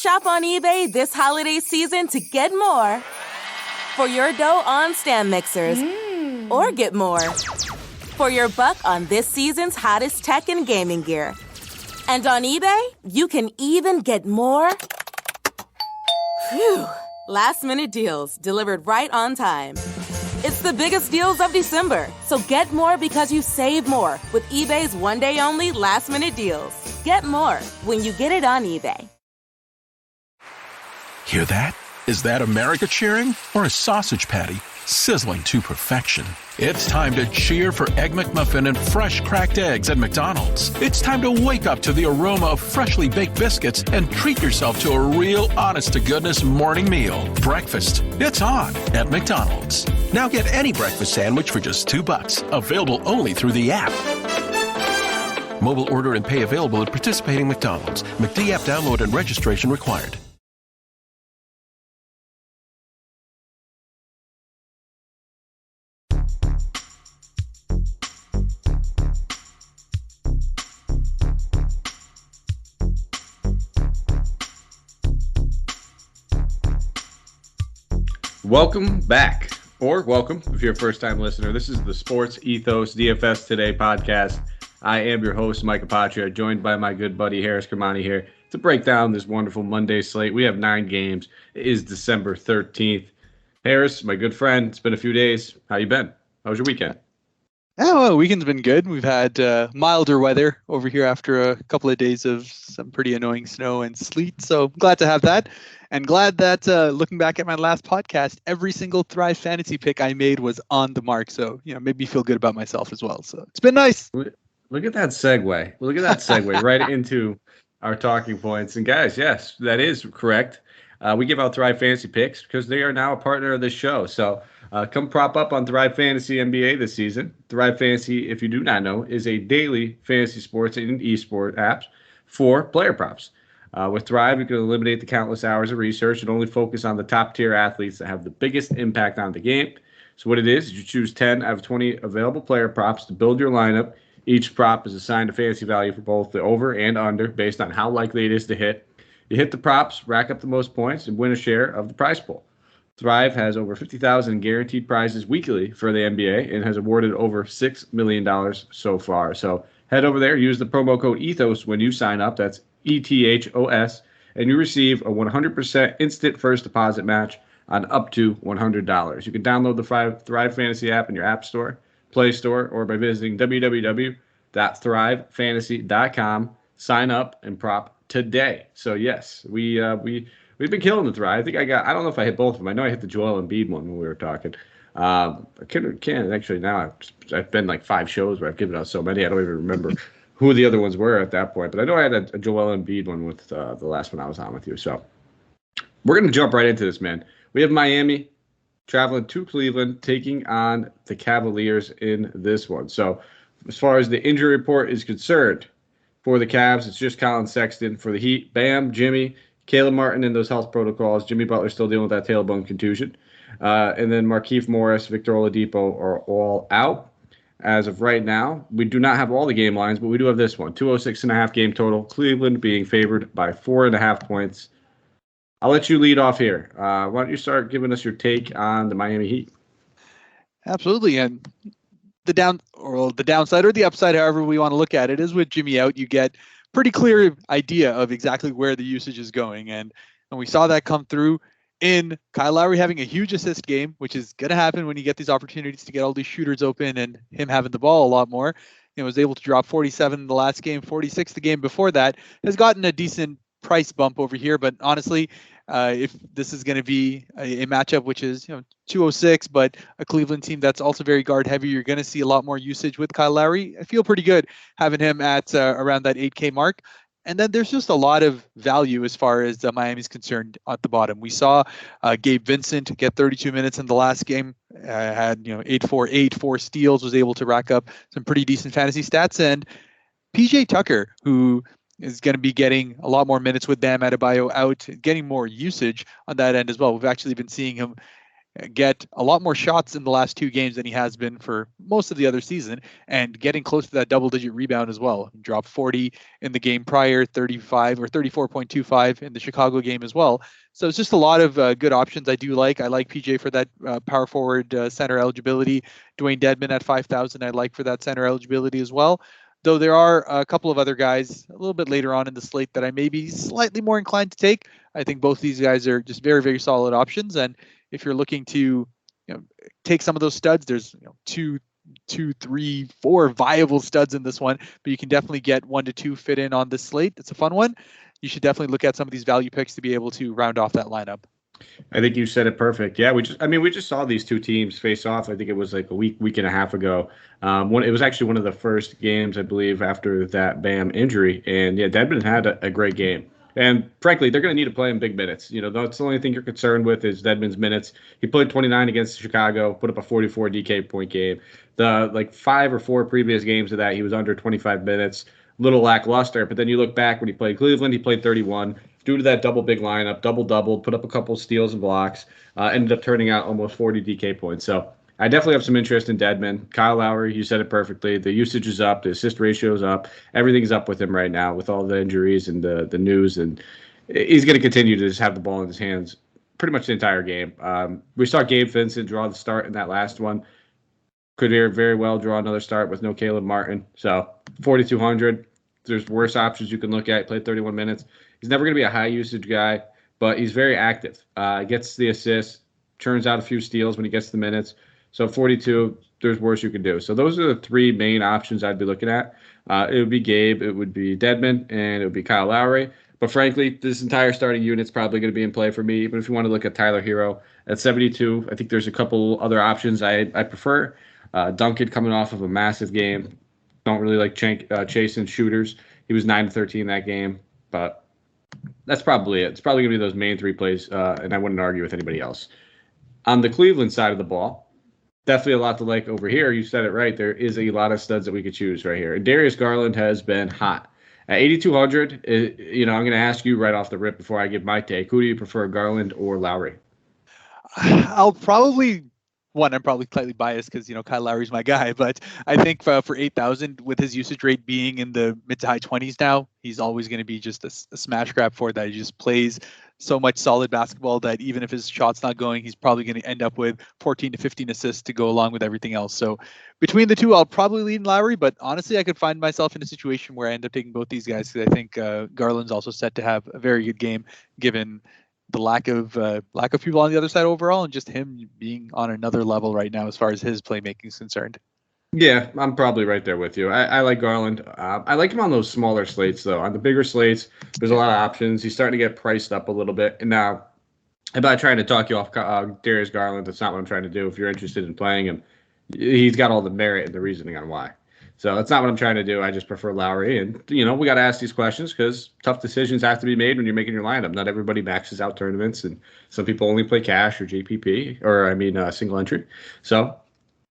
Shop on eBay this holiday season to get more for your dough on stand mixers, or get more for your buck on this season's hottest tech and gaming gear. And on eBay, you can even get more. Phew. Last-minute deals delivered right on time. It's the biggest deals of December, so get more because you save more with eBay's one-day-only last-minute deals. Get more when you get it on eBay. Hear that? Is that America cheering or a sausage patty sizzling to perfection? It's time to cheer for Egg McMuffin and fresh cracked eggs at McDonald's. It's time to wake up to the aroma of freshly baked biscuits and treat yourself to a real honest-to-goodness morning meal. Breakfast, it's on at McDonald's. Now get any breakfast sandwich for just $2. Available only through the app. Mobile order and pay available at participating McDonald's. McD app download and registration required. Welcome back, or welcome if you're a first-time listener. This is the Sports Ethos DFS Today podcast. I am your host, Mike Apotria, joined by my good buddy Haaris and Mike here to break down this wonderful Monday slate. We have 9 games. It is December 13th. Haaris, my good friend, it's been a few days. How you been? How was your weekend? Oh, well, weekend's been good. We've had milder weather over here after a couple of days of some pretty annoying snow and sleet. So glad to have that. And glad that looking back at my last podcast, every single Thrive fantasy pick I made was on the mark. So, made me feel good about myself as well. So it's been nice. Look at that segue. Look at that segue right into our talking points. And guys, yes, that is correct. We give out Thrive fantasy picks because they are now a partner of this show. So come prop up on Thrive Fantasy NBA this season. Thrive Fantasy, if you do not know, is a daily fantasy sports and esport app for player props. With Thrive, you can eliminate the countless hours of research and only focus on the top-tier athletes that have the biggest impact on the game. So what it is you choose 10 out of 20 available player props to build your lineup. Each prop is assigned a fantasy value for both the over and under based on how likely it is to hit. You hit the props, rack up the most points, and win a share of the prize pool. Thrive has over 50,000 guaranteed prizes weekly for the NBA and has awarded over $6 million so far. So head over there, use the promo code ETHOS when you sign up. That's ETHOS, and you receive a 100% instant first deposit match on up to $100. You can download the Thrive Fantasy app in your App Store, Play Store, or by visiting www.thrivefantasy.com. Sign up and prop today. So yes, we've been killing the Thrive. I think I don't know if I hit both of them. I know I hit the Joel Embiid one when we were talking. I can't actually now. I've been like 5 shows where I've given out so many I don't even remember who the other ones were at that point. But I know I had a Joel Embiid one with the last one I was on with you. So we're going to jump right into this, man. We have Miami traveling to Cleveland, taking on the Cavaliers in this one. So as far as the injury report is concerned, for the Cavs, it's just Colin Sexton. For the Heat, Bam, Jimmy, Caleb Martin, and those health protocols. Jimmy Butler still dealing with that tailbone contusion. And then Markieff Morris, Victor Oladipo are all out. As of right now, we do not have all the game lines, but we do have this one. 206.5 game total. Cleveland being favored by 4.5 points. I'll let you lead off here. Why don't you start giving us your take on the Miami Heat? Absolutely. And the downside or the upside, however we want to look at it, is with Jimmy out, you get pretty clear idea of exactly where the usage is going. And we saw that come through in Kyle Lowry having a huge assist game, which is going to happen when you get these opportunities to get all these shooters open, and him having the ball a lot more. Was able to drop 47 in the last game, 46 the game before that. Has gotten a decent price bump over here, but honestly, if this is going to be a matchup which is 206, but a Cleveland team that's also very guard heavy, you're going to see a lot more usage with Kyle Lowry. I feel pretty good having him at around that 8K mark. And then there's just a lot of value as far as Miami's concerned at the bottom. We saw Gabe Vincent get 32 minutes in the last game, had 8 4 steals, was able to rack up some pretty decent fantasy stats. And PJ Tucker, who is going to be getting a lot more minutes with Bam Adebayo out, getting more usage on that end as well. We've actually been seeing him get a lot more shots in the last 2 games than he has been for most of the other season, and getting close to that double-digit rebound as well. Dropped 40 in the game prior, 35 or 34.25 in the Chicago game as well. So it's just a lot of good options I do like. I like PJ for that power forward center eligibility. Dwayne Deadman at 5,000 I like for that center eligibility as well. Though there are a couple of other guys a little bit later on in the slate that I may be slightly more inclined to take. I think both these guys are just very, very solid options. And if you're looking to take some of those studs, there's 2, 3, 4 viable studs in this one, but you can definitely get 1 to 2 fit in on this slate. It's a fun one. You should definitely look at some of these value picks to be able to round off that lineup. I think you said it perfect. Yeah, we just saw these 2 teams face off. I think it was like a week and a half ago. It was actually one of the first games, I believe, after that Bam injury. And yeah, Deadman had a great game. And frankly, they're going to need to play him big minutes. That's the only thing you're concerned with is Deadman's minutes. He played 29 against Chicago, put up a 44 DK point game. The 5 or 4 previous games of that, he was under 25 minutes. Little lackluster. But then you look back when he played Cleveland, he played 31. Due to that double big lineup, double, put up a couple steals and blocks, ended up turning out almost 40 DK points. So I definitely have some interest in Deadman. Kyle Lowry, you said it perfectly. The usage is up. The assist ratio is up. Everything's up with him right now with all the injuries and the news. And he's going to continue to just have the ball in his hands pretty much the entire game. We saw Gabe Vincent draw the start in that last one. Could very well draw another start with no Caleb Martin. So 4,200. There's worse options you can look at. He played 31 minutes. He's never going to be a high usage guy, but he's very active. Gets the assists, churns out a few steals when he gets the minutes. So 42, there's worse you can do. So those are the 3 main options I'd be looking at. It would be Gabe, it would be Deadman, and it would be Kyle Lowry. But frankly, this entire starting unit's probably going to be in play for me. Even if you want to look at Tyler Hero at 72, I think there's a couple other options I prefer. Duncan coming off of a massive game. Don't really like chasing shooters. He was 9-13 that game, but that's probably it. It's probably going to be those main 3 plays, and I wouldn't argue with anybody else. On the Cleveland side of the ball, definitely a lot to like over here. You said it right. There is a lot of studs that we could choose right here. And Darius Garland has been hot. At 8,200, I'm going to ask you right off the rip before I give my take. Who do you prefer, Garland or Lowry? I'm probably slightly biased because, Kyle Lowry's my guy, but I think for 8,000 with his usage rate being in the mid to high 20s now, he's always going to be just a smash grab for that. He just plays so much solid basketball that even if his shot's not going, he's probably going to end up with 14 to 15 assists to go along with everything else. So between the 2, I'll probably lean Lowry, but honestly, I could find myself in a situation where I end up taking both these guys because I think Garland's also set to have a very good game given the lack of people on the other side overall, and just him being on another level right now as far as his playmaking is concerned. Yeah, I'm probably right there with you. I like Garland. I like him on those smaller slates, though. On the bigger slates, there's a lot of options. He's starting to get priced up a little bit. And now, I'm not trying to talk you off Darius Garland. That's not what I'm trying to do. If you're interested in playing him, he's got all the merit and the reasoning on why. So that's not what I'm trying to do. I just prefer Lowry. And, we got to ask these questions because tough decisions have to be made when you're making your lineup. Not everybody maxes out tournaments, and some people only play cash or JPP, single entry. So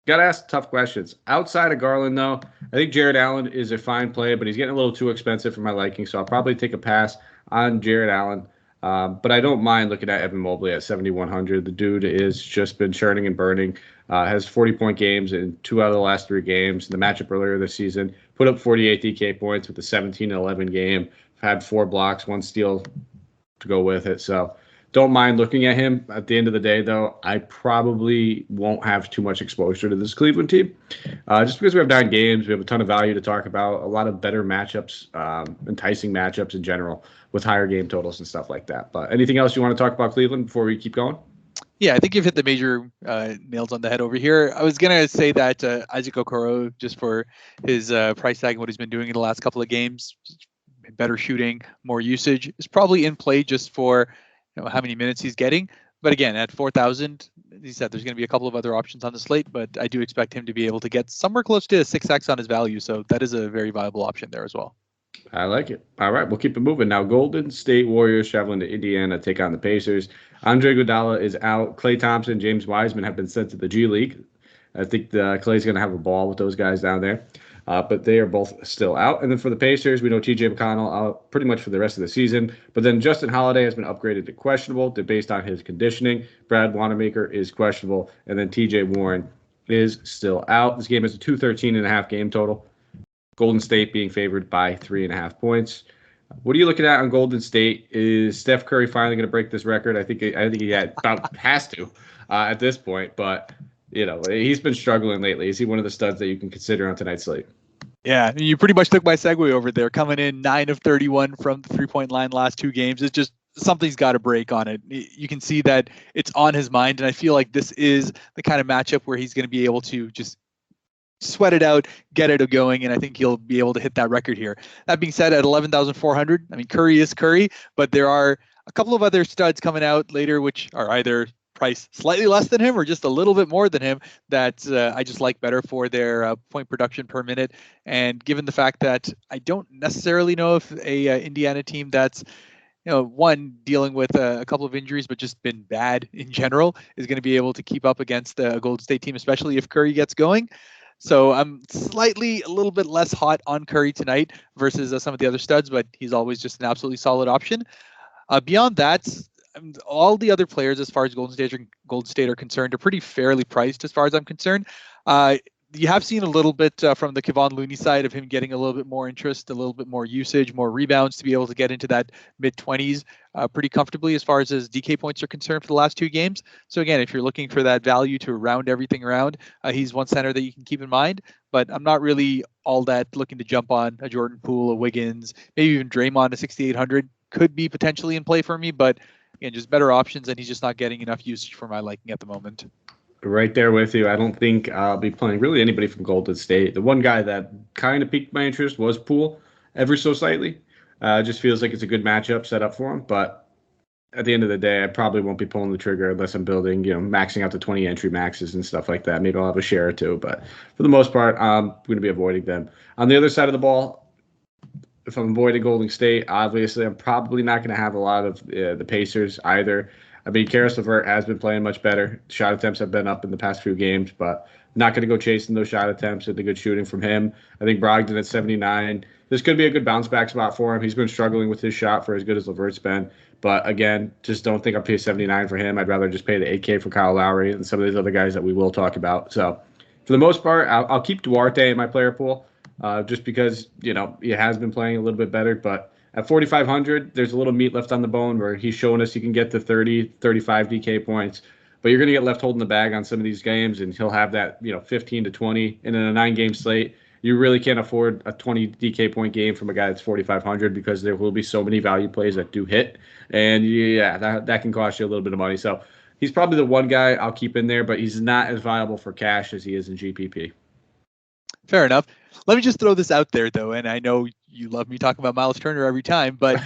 got to ask tough questions. Outside of Garland, though, I think Jared Allen is a fine play, but he's getting a little too expensive for my liking. So I'll probably take a pass on Jared Allen. But I don't mind looking at Evan Mobley at 7,100. The dude has just been churning and burning. Has 40-point games in 2 out of the last 3 games. The matchup earlier this season put up 48 DK points with a 17-11 game. Had 4 blocks, 1 steal to go with it. So don't mind looking at him. At the end of the day, though, I probably won't have too much exposure to this Cleveland team. Just because we have 9 games, we have a ton of value to talk about, a lot of better matchups, enticing matchups in general with higher game totals and stuff like that. But anything else you want to talk about Cleveland before we keep going? Yeah, I think you've hit the major nails on the head over here. I was going to say that Isaac Okoro, just for his price tag and what he's been doing in the last couple of games, better shooting, more usage, is probably in play just for how many minutes he's getting. But again, at 4,000, he said there's going to be a couple of other options on the slate, but I do expect him to be able to get somewhere close to a 6x on his value. So that is a very viable option there as well. I like it. All right, we'll keep it moving. Now, Golden State Warriors traveling to Indiana to take on the Pacers. Andre Iguodala is out. Klay Thompson, James Wiseman have been sent to the G League. I think Klay's going to have a ball with those guys down there. but they are both still out. And then for the Pacers, we know T.J. McConnell out pretty much for the rest of the season. But then Justin Holiday has been upgraded to questionable based on his conditioning. Brad Wanamaker is questionable. And then T.J. Warren is still out. This game is a 213.5 game total. Golden State being favored by 3.5 points. What are you looking at on Golden State? Is Steph Curry finally going to break this record? I think he has to at this point. But he's been struggling lately. Is he one of the studs that you can consider on tonight's slate? Yeah, you pretty much took my segue over there. Coming in 9 of 31 from the 3-point line last 2 games. It's just something's got to break on it. You can see that it's on his mind, and I feel like this is the kind of matchup where he's going to be able to just sweat it out, get it going, and I think he'll be able to hit that record here. That being said, at 11,400, I mean, Curry is Curry, but there are a couple of other studs coming out later, which are either priced slightly less than him or just a little bit more than him that I just like better for their point production per minute. And given the fact that I don't necessarily know if a Indiana team that's one dealing with a couple of injuries, but just been bad in general, is going to be able to keep up against the Golden State team, especially if Curry gets going. So I'm a little bit less hot on Curry tonight versus some of the other studs, but he's always just an absolutely solid option. Beyond that, all the other players, as far as Golden State are concerned, are pretty fairly priced as far as I'm concerned. You have seen a little bit from the Kevon Looney side of him getting a little bit more interest, a little bit more usage, more rebounds to be able to get into that mid-20s pretty comfortably as far as his DK points are concerned for the last 2 games. So again, if you're looking for that value to round everything around, he's one center that you can keep in mind. But I'm not really all that looking to jump on a Jordan Poole, a Wiggins, maybe even Draymond, a 6,800 could be potentially in play for me. But again, just better options, and he's just not getting enough usage for my liking at the moment. Right there with you. I don't think I'll be playing really anybody from Golden State. The one guy that kind of piqued my interest was Poole, ever so slightly. Just feels like it's a good matchup set up for him. But at the end of the day, I probably won't be pulling the trigger unless I'm building, maxing out the 20 entry maxes and stuff like that. Maybe I'll have a share or two. But for the most part, I'm going to be avoiding them. On the other side of the ball, if I'm avoiding Golden State, obviously I'm probably not going to have a lot of the Pacers either. I mean, Karis LeVert has been playing much better. Shot attempts have been up in the past few games, but not going to go chasing those shot attempts with the good shooting from him. I think Brogdon at 79. This could be a good bounce back spot for him. He's been struggling with his shot for as good as LeVert's been. But again, just don't think I'll pay 79 for him. I'd rather just pay the 8K for Kyle Lowry and some of these other guys that we will talk about. So for the most part, I'll keep Duarte in my player pool just because, he has been playing a little bit better. But at 4,500, there's a little meat left on the bone where he's showing us he can get to 30, 35 DK points. But you're going to get left holding the bag on some of these games, and he'll have that 15 to 20. And in a 9-game slate, you really can't afford a 20 DK point game from a guy that's 4,500 because there will be so many value plays that do hit. And, that can cost you a little bit of money. So he's probably the one guy I'll keep in there, but he's not as viable for cash as he is in GPP. Fair enough. Let me just throw this out there, though, and I know you love me talking about Miles Turner every time, but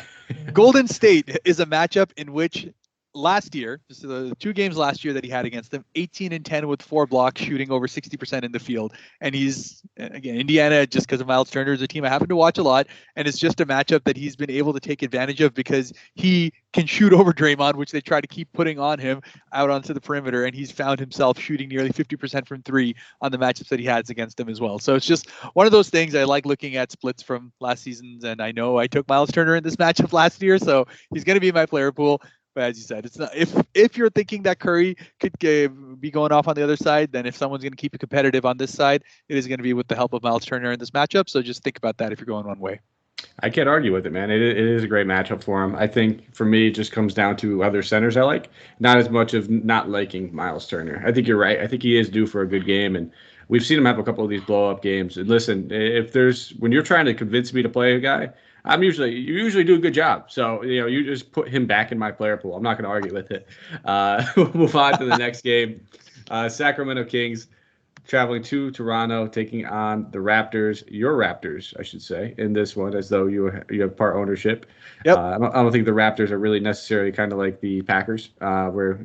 Golden State is a matchup in which last year, just the 2 games last year that he had against them, 18-10 with 4 blocks, shooting over 60% in the field. And he's, again, Indiana, just because of Miles Turner, is a team I happen to watch a lot, and it's just a matchup that he's been able to take advantage of because he can shoot over Draymond, which they try to keep putting on him out onto the perimeter, and he's found himself shooting nearly 50% from 3 on the matchups that he has against them as well. So it's just one of those things. I like looking at splits from last season's, and I know I took Miles Turner in this matchup last year, so he's going to be in my player pool. But as you said, it's not if you're thinking that Curry could be going off on the other side, then if someone's going to keep it competitive on this side, it is going to be with the help of Miles Turner in this matchup. So just think about that if you're going one way. I can't argue with it, man. It is a great matchup for him. I think for me, it just comes down to other centers I like, not as much of not liking Miles Turner. I think you're right. I think he is due for a good game, and we've seen him have a couple of these blow-up games. And listen, when you're trying to convince me to play a guy, you usually do a good job. So, you just put him back in my player pool. I'm not going to argue with it. We'll move on to the next game. Sacramento Kings traveling to Toronto, taking on the Raptors, your Raptors, I should say, in this one, as though you have part ownership. Yep. I don't think the Raptors are really necessarily kind of like the Packers, where,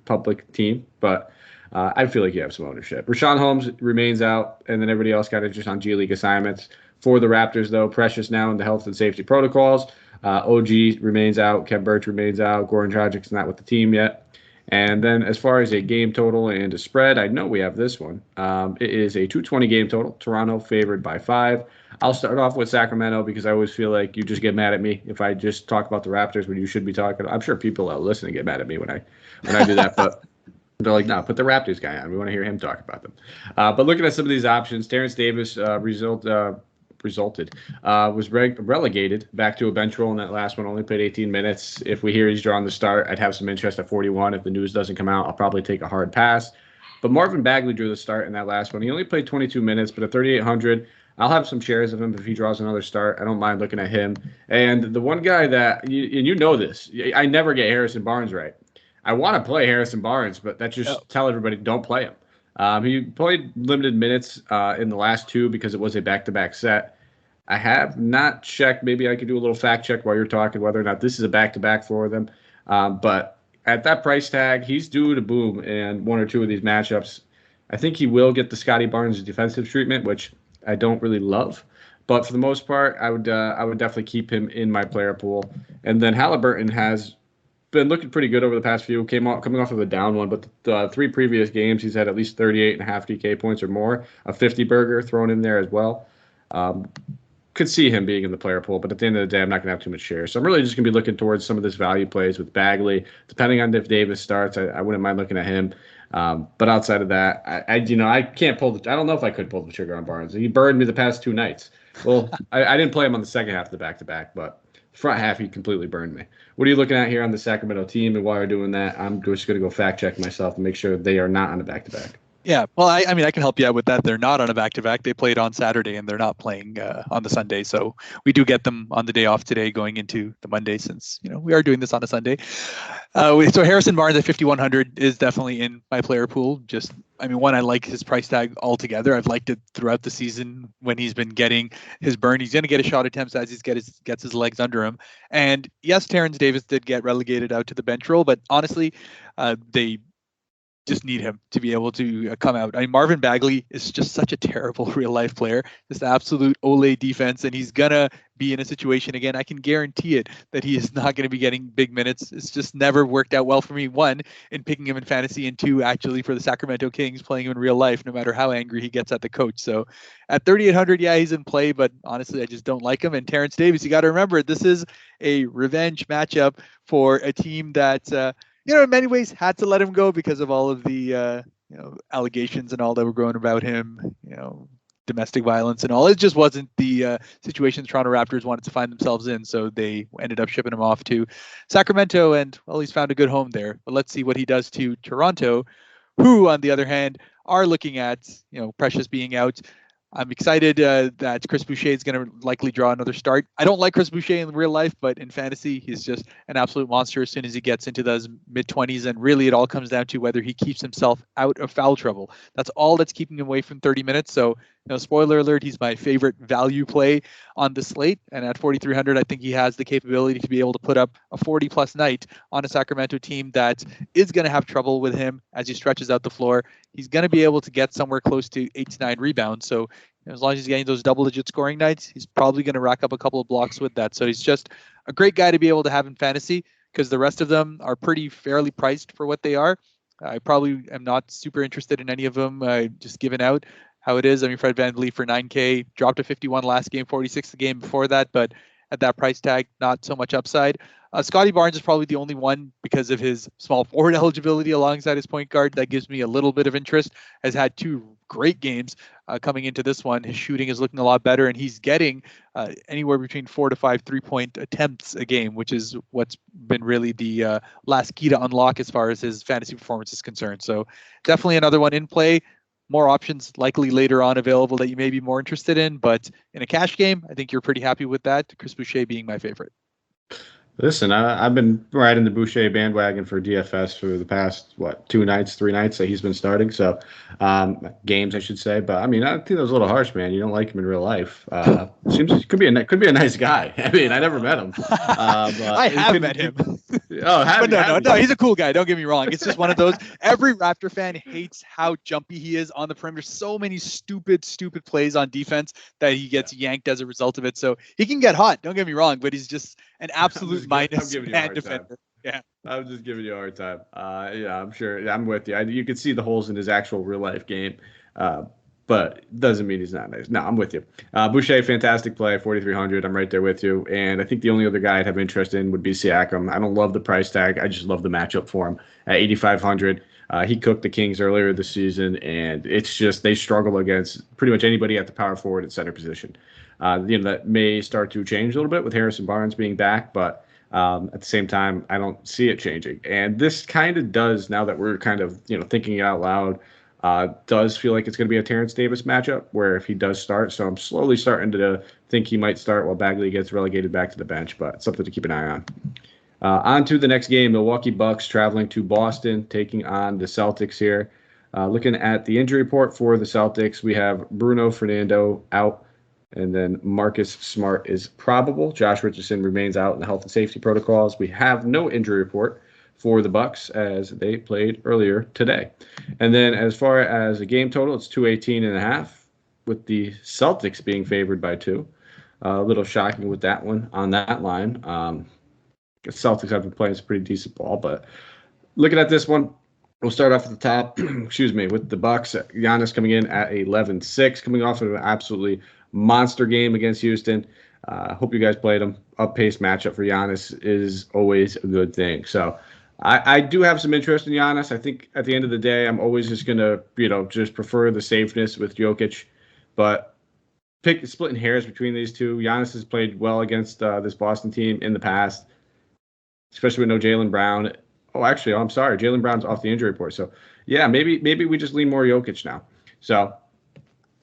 public team, but I feel like you have some ownership. Rashawn Holmes remains out, and then everybody else got it just on G League assignments. For the Raptors, though, Precious now in the health and safety protocols. OG remains out. Ken Burch remains out. Goran Dragic's not with the team yet. And then as far as a game total and a spread, I know we have this one. It is a 220 game total. Toronto favored by 5. I'll start off with Sacramento because I always feel like you just get mad at me if I just talk about the Raptors when you should be talking. I'm sure people that listen get mad at me when I do that, but they're like, no, put the Raptors guy on. We want to hear him talk about them. But looking at some of these options, Terrence Davis was relegated back to a bench role in that last one, only played 18 minutes. If we hear he's drawn the start, I'd have some interest at 41. If the news doesn't come out, I'll probably take a hard pass. But Marvin Bagley drew the start in that last one. He only played 22 minutes, but at 3,800, I'll have some shares of him if he draws another start. I don't mind looking at him. And the one guy that, and you know this, I never get Harrison Barnes right. I want to play Harrison Barnes, but that's just tell everybody don't play him. He played limited minutes in the last 2 because it was a back-to-back set. I have not checked. Maybe I could do a little fact check while you're talking whether or not this is a back-to-back for them. But at that price tag, he's due to boom in 1 or 2 of these matchups. I think he will get the Scotty Barnes defensive treatment, which I don't really love. But for the most part, I would definitely keep him in my player pool. And then Halliburton has been looking pretty good over the past few. Coming off of a down one, but the 3 previous games, he's had at least 38.5 DK points or more. A 50 burger thrown in there as well. Could see him being in the player pool, but at the end of the day, I'm not going to have too much share. So I'm really just going to be looking towards some of this value plays with Bagley. Depending on if Davis starts, I wouldn't mind looking at him. But outside of that, I can't pull I don't know if I could pull the trigger on Barnes. He burned me the past 2 nights. Well, I didn't play him on the second half of the back-to-back, but front half, he completely burned me. What are you looking at here on the Sacramento team? And while you're doing that, I'm just going to go fact check myself and make sure they are not on a back-to-back. Yeah, well, I mean, I can help you out with that. They're not on a back-to-back. They played on Saturday, and they're not playing on the Sunday. So we do get them on the day off today going into the Monday since, we are doing this on a Sunday. So Harrison Barnes at 5,100 is definitely in my player pool. One, I like his price tag altogether. I've liked it throughout the season when he's been getting his burn. He's going to get a shot attempts as he gets his legs under him. And yes, Terrence Davis did get relegated out to the bench role, but honestly, they just need him to be able to come out. I mean, Marvin Bagley is just such a terrible real life player, just absolute Ole defense. And he's going to be in a situation again. I can guarantee it that he is not going to be getting big minutes. It's just never worked out well for me. 1, in picking him in fantasy, and 2, actually for the Sacramento Kings playing him in real life, no matter how angry he gets at the coach. So at 3,800, yeah, he's in play, but honestly, I just don't like him. And Terrence Davis, you got to remember, this is a revenge matchup for a team that, in many ways had to let him go because of all of the, allegations and all that were going about him, domestic violence and all. It just wasn't the situation the Toronto Raptors wanted to find themselves in. So they ended up shipping him off to Sacramento, and he's found a good home there. But let's see what he does to Toronto, who, on the other hand, are looking at, Precious being out. I'm excited that Chris Boucher is going to likely draw another start. I don't like Chris Boucher in real life, but in fantasy, he's just an absolute monster as soon as he gets into those mid-20s. And really, it all comes down to whether he keeps himself out of foul trouble. That's all that's keeping him away from 30 minutes. So, spoiler alert, he's my favorite value play on the slate. And at 4,300, I think he has the capability to be able to put up a 40-plus night on a Sacramento team that is going to have trouble with him as he stretches out the floor. He's going to be able to get somewhere close to 8 to 9 rebounds. So as long as he's getting those double-digit scoring nights, he's probably going to rack up a couple of blocks with that. So he's just a great guy to be able to have in fantasy because the rest of them are pretty fairly priced for what they are. I probably am not super interested in any of them, just giving out how it is. I mean, Fred VanVleet for 9K, dropped to 51 last game, 46 the game before that, but at that price tag, not so much upside. Scotty Barnes is probably the only one because of his small forward eligibility alongside his point guard that gives me a little bit of interest. Has had 2 great games coming into this one. His shooting is looking a lot better, and he's getting anywhere between 4 to 5 3-point attempts a game, which is what's been really the last key to unlock as far as his fantasy performance is concerned. So definitely another one in play. More options likely later on available that you may be more interested in, but in a cash game, I think you're pretty happy with that. Chris Boucher being my favorite. Listen, I've been riding the Boucher bandwagon for DFS for the past, 3 nights that he's been starting. So games, I should say. But I mean, I think that was a little harsh, man. You don't like him in real life. Seems could be a nice guy. I mean, I never met him. I have met him. No, he's a cool guy. Don't get me wrong. It's just one of those. Every Raptor fan hates how jumpy he is on the perimeter. So many stupid plays on defense that he gets yanked as a result of it. So he can get hot. Don't get me wrong, but he's just an absolute minus man defender. Yeah. I'm just giving you a hard time. Yeah, I'm sure. I'm with you. You can see the holes in his actual real life game, but it doesn't mean he's not nice. No, I'm with you. Boucher, fantastic play, 4,300. I'm right there with you. And I think the only other guy I'd have interest in would be Siakam. I don't love the price tag. I just love the matchup for him at 8,500. He cooked the Kings earlier this season, and it's just they struggle against pretty much anybody at the power forward and center position. That may start to change a little bit with Harris and Barnes being back, but at the same time, I don't see it changing. And this kind of does, now that we're kind of thinking it out loud, does feel like it's going to be a Terrence Davis matchup where if he does start. So I'm slowly starting to think he might start while Bagley gets relegated back to the bench, but it's something to keep an eye on. On to the next game, Milwaukee Bucks traveling to Boston, taking on the Celtics here. Looking at the injury report for the Celtics, we have Bruno Fernando out, and then Marcus Smart is probable. Josh Richardson remains out in the health and safety protocols. We have no injury report for the Bucks as they played earlier today. And then as far as a game total, it's 218.5, with the Celtics being favored by 2. A little shocking with that one on that line. The Celtics have been playing some pretty decent ball, but looking at this one, we'll start off at the top, with the Bucks. Giannis coming in at 11-6, coming off of an absolutely monster game against Houston. Hope you guys played him. Up-paced matchup for Giannis is always a good thing. So I do have some interest in Giannis. I think at the end of the day, I'm always just going to, just prefer the safeness with Jokic. But splitting hairs between these two. Giannis has played well against this Boston team in the past, especially with no Jaylen Brown. I'm sorry. Jaylen Brown's off the injury report. So, yeah, maybe we just lean more Jokic now. So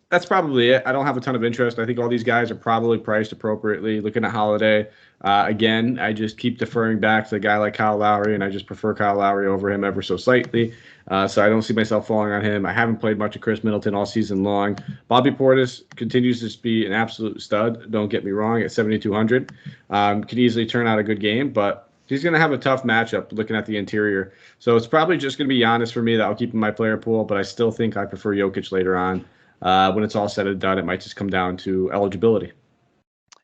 that's probably it. I don't have a ton of interest. I think all these guys are probably priced appropriately. Looking at Holiday, again, I just keep deferring back to a guy like Kyle Lowry, and I just prefer Kyle Lowry over him ever so slightly. So I don't see myself falling on him. I haven't played much of Chris Middleton all season long. Bobby Portis continues to be an absolute stud. Don't get me wrong, at 7,200. Can easily turn out a good game, but he's going to have a tough matchup looking at the interior. So it's probably just going to be Giannis for me that I'll keep in my player pool, but I still think I prefer Jokic later on. When it's all said and done, it might just come down to eligibility.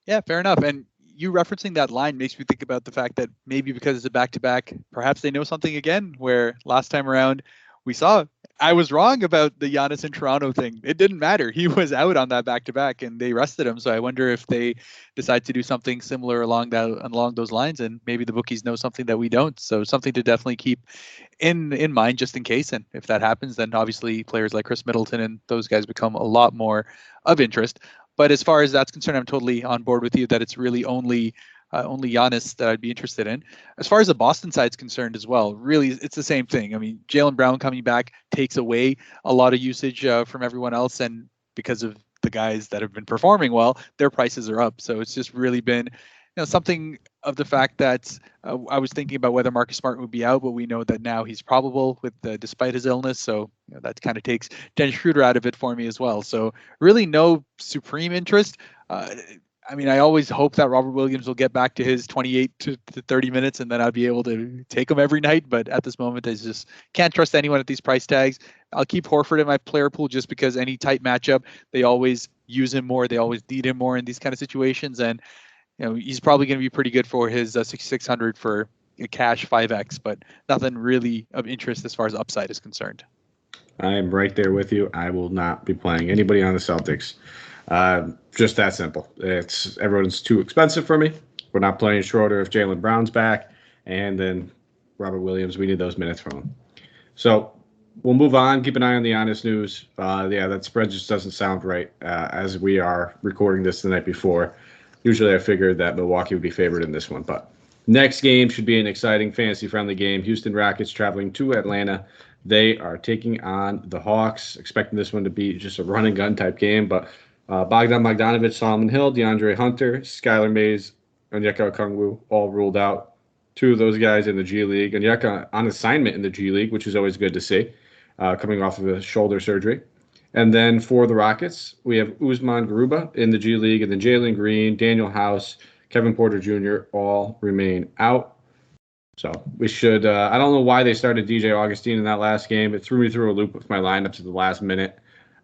Yeah, fair enough. And you referencing that line makes me think about the fact that maybe because it's a back-to-back, perhaps they know something again, where last time around we saw I was wrong about the Giannis in Toronto thing. It didn't matter. He was out on that back-to-back and they rested him. So I wonder if they decide to do something similar along those lines, and maybe the bookies know something that we don't. So something to definitely keep in mind just in case. And if that happens, then obviously players like Chris Middleton and those guys become a lot more of interest. But as far as that's concerned, I'm totally on board with you that it's really only Giannis that I'd be interested in. As far as the Boston side's concerned as well, really, it's the same thing. I mean, Jaylen Brown coming back takes away a lot of usage from everyone else, and because of the guys that have been performing well, their prices are up. So it's just really been something of the fact that I was thinking about whether Marcus Smart would be out, but we know that now he's probable despite his illness. So that kind of takes Dennis Schroeder out of it for me as well. So really no supreme interest. I mean, I always hope that Robert Williams will get back to his 28 to 30 minutes and then I'll be able to take him every night. But at this moment, I just can't trust anyone at these price tags. I'll keep Horford in my player pool just because any tight matchup, they always use him more. They always need him more in these kind of situations. And he's probably going to be pretty good for his 6,600 for a cash 5X, but nothing really of interest as far as upside is concerned. I am right there with you. I will not be playing anybody on the Celtics. Just that simple. Everyone's too expensive for me. We're not playing Schroeder if Jaylen Brown's back, and then Robert Williams, we need those minutes from him. So we'll move on. Keep an eye on the Giannis news. That spread just doesn't sound right as we are recording this the night before. Usually I figured that Milwaukee would be favored in this one, but next game should be an exciting fantasy-friendly game. Houston Rockets traveling to Atlanta. They are taking on the Hawks, expecting this one to be just a run-and-gun type game, but Bogdan Bogdanovic, Solomon Hill, DeAndre Hunter, Skylar Mays, Onyeka Okongwu all ruled out. 2 of those guys in the G League. Onyeka on assignment in the G League, which is always good to see, coming off of a shoulder surgery. And then for the Rockets, we have Usman Garuba in the G League, and then Jalen Green, Daniel House, Kevin Porter Jr. all remain out. So we should I don't know why they started DJ Augustine in that last game. It threw me through a loop with my lineups at the last minute.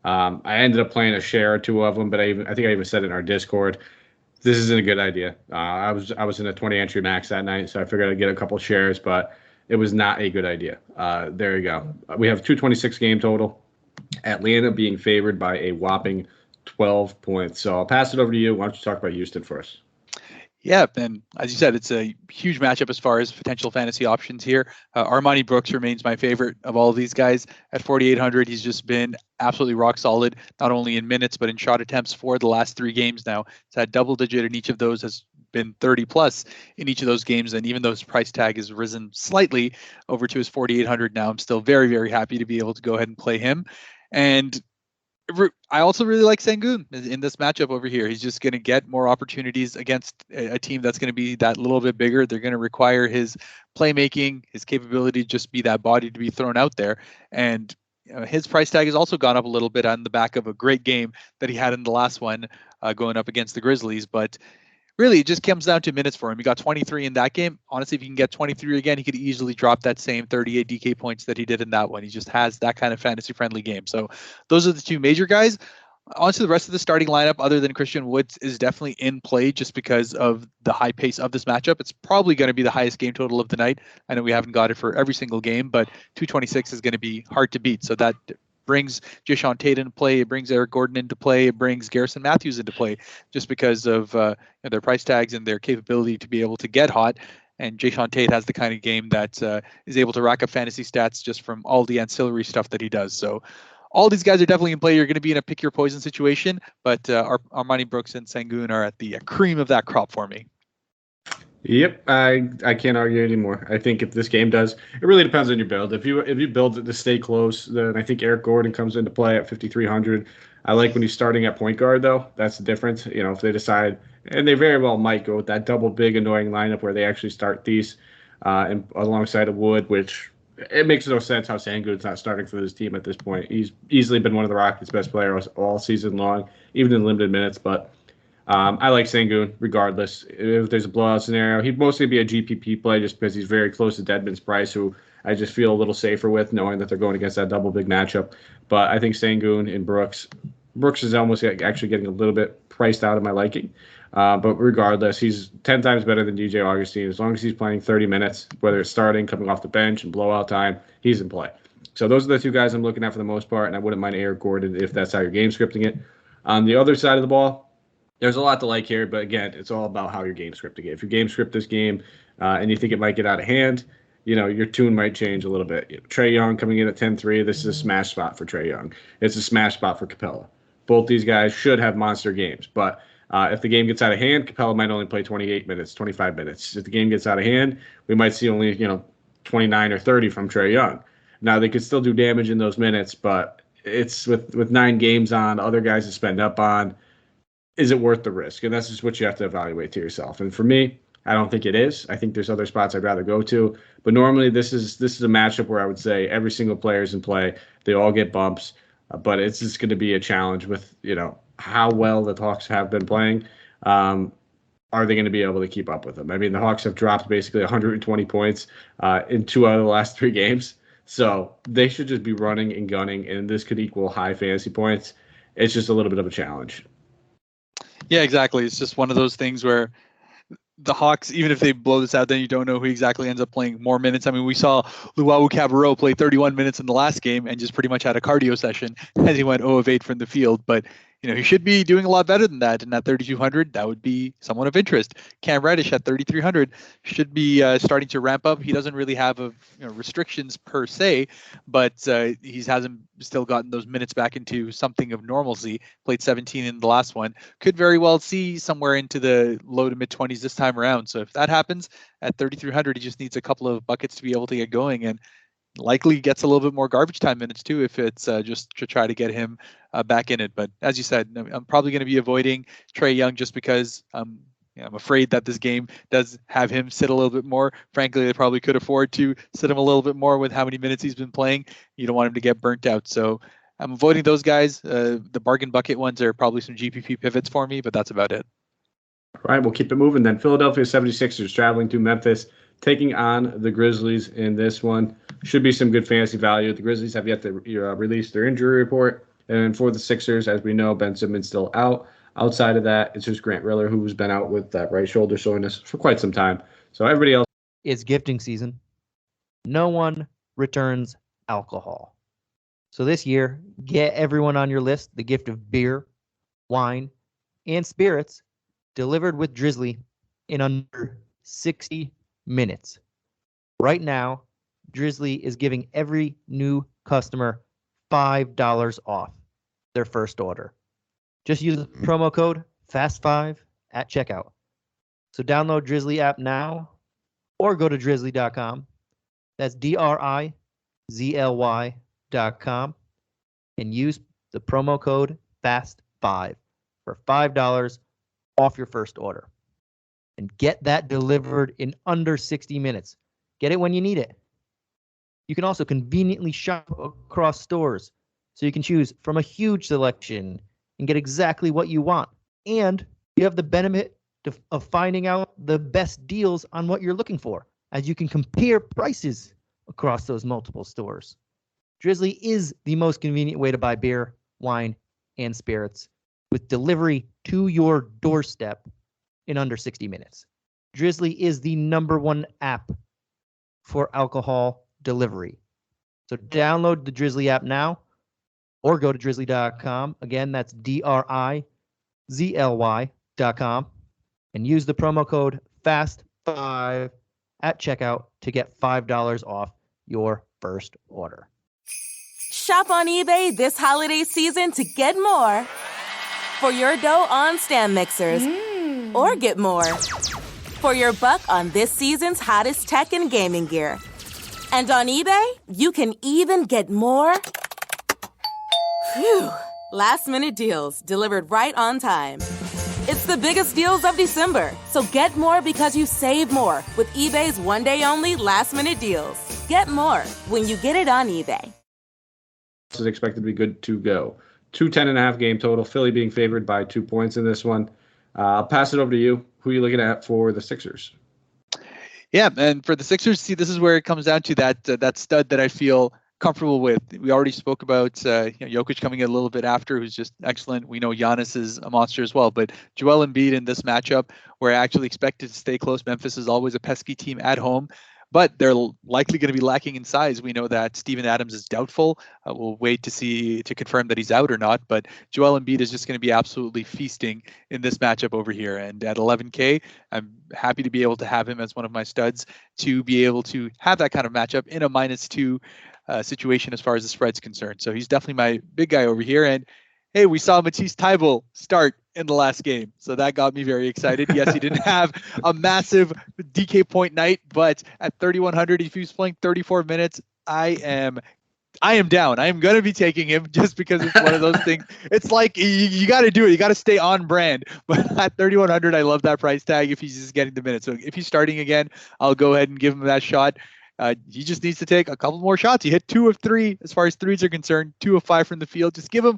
I ended up playing a share or 2 of them, but I think I even said it in our Discord. This isn't a good idea. I was in a 20 entry max that night, so I figured I'd get a couple shares, but it was not a good idea. There you go. We have 226 game total. Atlanta being favored by a whopping 12 points. So I'll pass it over to you. Why don't you talk about Houston for us? Yeah, and as you said, it's a huge matchup as far as potential fantasy options here. Armani Brooks remains my favorite of all of these guys. At 4,800, he's just been absolutely rock solid, not only in minutes, but in shot attempts for the last 3 games now. It's had double digit in each of those, has been 30 plus in each of those games. And even though his price tag has risen slightly over to his 4,800 now, I'm still very, very happy to be able to go ahead and play him. And I also really like Sengun in this matchup over here. He's just going to get more opportunities against a team that's going to be that little bit bigger. They're going to require his playmaking, his capability to just be that body to be thrown out there. And his price tag has also gone up a little bit on the back of a great game that he had in the last one going up against the Grizzlies. But really, it just comes down to minutes for him. He got 23 in that game. Honestly, if he can get 23 again, he could easily drop that same 38 DK points that he did in that one. He just has that kind of fantasy-friendly game. So those are the 2 major guys. Honestly, the rest of the starting lineup, other than Christian Woods, is definitely in play just because of the high pace of this matchup. It's probably going to be the highest game total of the night. I know we haven't got it for every single game, but 226 is going to be hard to beat. So that brings Jason Tate into play. It brings Eric Gordon into play. It brings Garrison Matthews into play just because of their price tags and their capability to be able to get hot. And Jason Tate has the kind of game that is able to rack up fantasy stats just from all the ancillary stuff that he does. So all these guys are definitely in play. You're going to be in a pick your poison situation, but Armani Brooks and Sengun are at the cream of that crop for me. Yep, I can't argue anymore. I think if this game does, it really depends on your build. If you build it to stay close, then I think Eric Gordon comes into play at 5,300. I like when he's starting at point guard, though. That's the difference. If they decide, and they very well might go with that double big annoying lineup where they actually start these and alongside of Wood, which it makes no sense how Sengun's not starting for this team at this point. He's easily been one of the Rockets' best players all season long, even in limited minutes, but I like Sengun regardless. If there's a blowout scenario, he'd mostly be a GPP play just because he's very close to Deadman's price, who I just feel a little safer with, knowing that they're going against that double big matchup. But I think Sengun and Brooks is almost actually getting a little bit priced out of my liking. But regardless, he's 10 times better than DJ Augustine. As long as he's playing 30 minutes, whether it's starting, coming off the bench, and blowout time, he's in play. So those are the 2 guys I'm looking at for the most part, and I wouldn't mind Eric Gordon if that's how you're game scripting it. On the other side of the ball, there's a lot to like here, but again, it's all about how you're game scripting it. If you game script this game and you think it might get out of hand, your tune might change a little bit. Trey Young coming in at 10-3. This is a smash spot for Trey Young. It's a smash spot for Capella. Both these guys should have monster games, but if the game gets out of hand, Capella might only play 28 minutes, 25 minutes. If the game gets out of hand, we might see only 29 or 30 from Trey Young. Now they could still do damage in those minutes, but it's with 9 games on, other guys to spend up on. Is it worth the risk? And that's just what you have to evaluate to yourself. And for me, I don't think it is. I think there's other spots I'd rather go to. But normally this is a matchup where I would say every single player is in play. They all get bumps. But it's just going to be a challenge with, how well the Hawks have been playing. Are they going to be able to keep up with them? I mean, the Hawks have dropped basically 120 points in 2 out of the last 3 games. So they should just be running and gunning, and this could equal high fantasy points. It's just a little bit of a challenge. Yeah, exactly. It's just one of those things where the Hawks, even if they blow this out, then you don't know who exactly ends up playing more minutes. I mean, we saw Luau Cabarro play 31 minutes in the last game and just pretty much had a cardio session as he went 0 of 8 from the field. But he should be doing a lot better than that. And at 3,200, that would be somewhat of interest. Cam Reddish at 3,300 should be starting to ramp up. He doesn't really have restrictions per se, but he hasn't still gotten those minutes back into something of normalcy. Played 17 in the last one. Could very well see somewhere into the low to mid 20s this time around. So if that happens at 3,300, he just needs a couple of buckets to be able to get going, and likely gets a little bit more garbage time minutes too if it's just to try to get him back in it. But as you said, I'm probably going to be avoiding Trey Young just because I'm afraid that this game does have him sit a little bit more. Frankly, they probably could afford to sit him a little bit more with how many minutes he's been playing. You don't want him to get burnt out. So I'm avoiding those guys. The bargain bucket ones are probably some GPP pivots for me, but that's about it. All right, we'll keep it moving then. Philadelphia 76ers traveling to Memphis, taking on the Grizzlies in this one. Should be some good fantasy value. The Grizzlies have yet to release their injury report. And for the Sixers, as we know, Ben Simmons still out. Outside of that, it's just Grant Riller, who's been out with that right shoulder soreness for quite some time. So everybody else. It's gifting season. No one returns alcohol. So this year, get everyone on your list the gift of beer, wine, and spirits delivered with Drizzly in under 60 minutes. Right now, Drizzly is giving every new customer $5 off their first order. Just use the promo code FAST5 at checkout. So download Drizzly app now or go to drizzly.com. That's DRIZLY.com and use the promo code FAST5 for $5 off your first order. And get that delivered in under 60 minutes. Get it when you need it. You can also conveniently shop across stores, so you can choose from a huge selection and get exactly what you want. And you have the benefit of finding out the best deals on what you're looking for, as you can compare prices across those multiple stores. Drizzly is the most convenient way to buy beer, wine, and spirits, with delivery to your doorstep in under 60 minutes. Drizzly is the #1 app for alcohol delivery. So download the Drizzly app now or go to drizzly.com. Again, that's DRIZLY.com and use the promo code FAST5 at checkout to get $5 off your first order. Shop on eBay this holiday season to get more for your dough on stand mixers, or get more for your buck on this season's hottest tech and gaming gear. And on eBay, you can even get more. Phew. Last-minute deals delivered right on time. It's the biggest deals of December, so get more because you save more with eBay's one-day-only last-minute deals. Get more when you get it on eBay. Is expected to be good to go. 210.5 game total. Philly being favored by 2 points in this one. I'll pass it over to you. Who are you looking at for the Sixers? Yeah, and for the Sixers, see, this is where it comes down to that stud that I feel comfortable with. We already spoke about Jokic coming in a little bit after, who's just excellent. We know Giannis is a monster as well, but Joel Embiid in this matchup, where I actually expected to stay close. Memphis is always a pesky team at home, but they're likely going to be lacking in size. We know that Steven Adams is doubtful. We'll wait to confirm that he's out or not, but Joel Embiid is just going to be absolutely feasting in this matchup over here. And at 11K, I'm happy to be able to have him as one of my studs, to be able to have that kind of matchup in a -2 situation as far as the spread's concerned. So he's definitely my big guy over here. And hey, we saw Matisse Thybulle start in the last game, so that got me very excited. Yes, he didn't have a massive DK point night, but at 3,100, if he's playing 34 minutes, I am down. I am going to be taking him just because it's one of those things. It's like you got to do it. You got to stay on brand. But at 3,100, I love that price tag if he's just getting the minutes. So if he's starting again, I'll go ahead and give him that shot. He just needs to take a couple more shots. He hit 2 of 3 as far as threes are concerned, 2 of 5 from the field. Just get him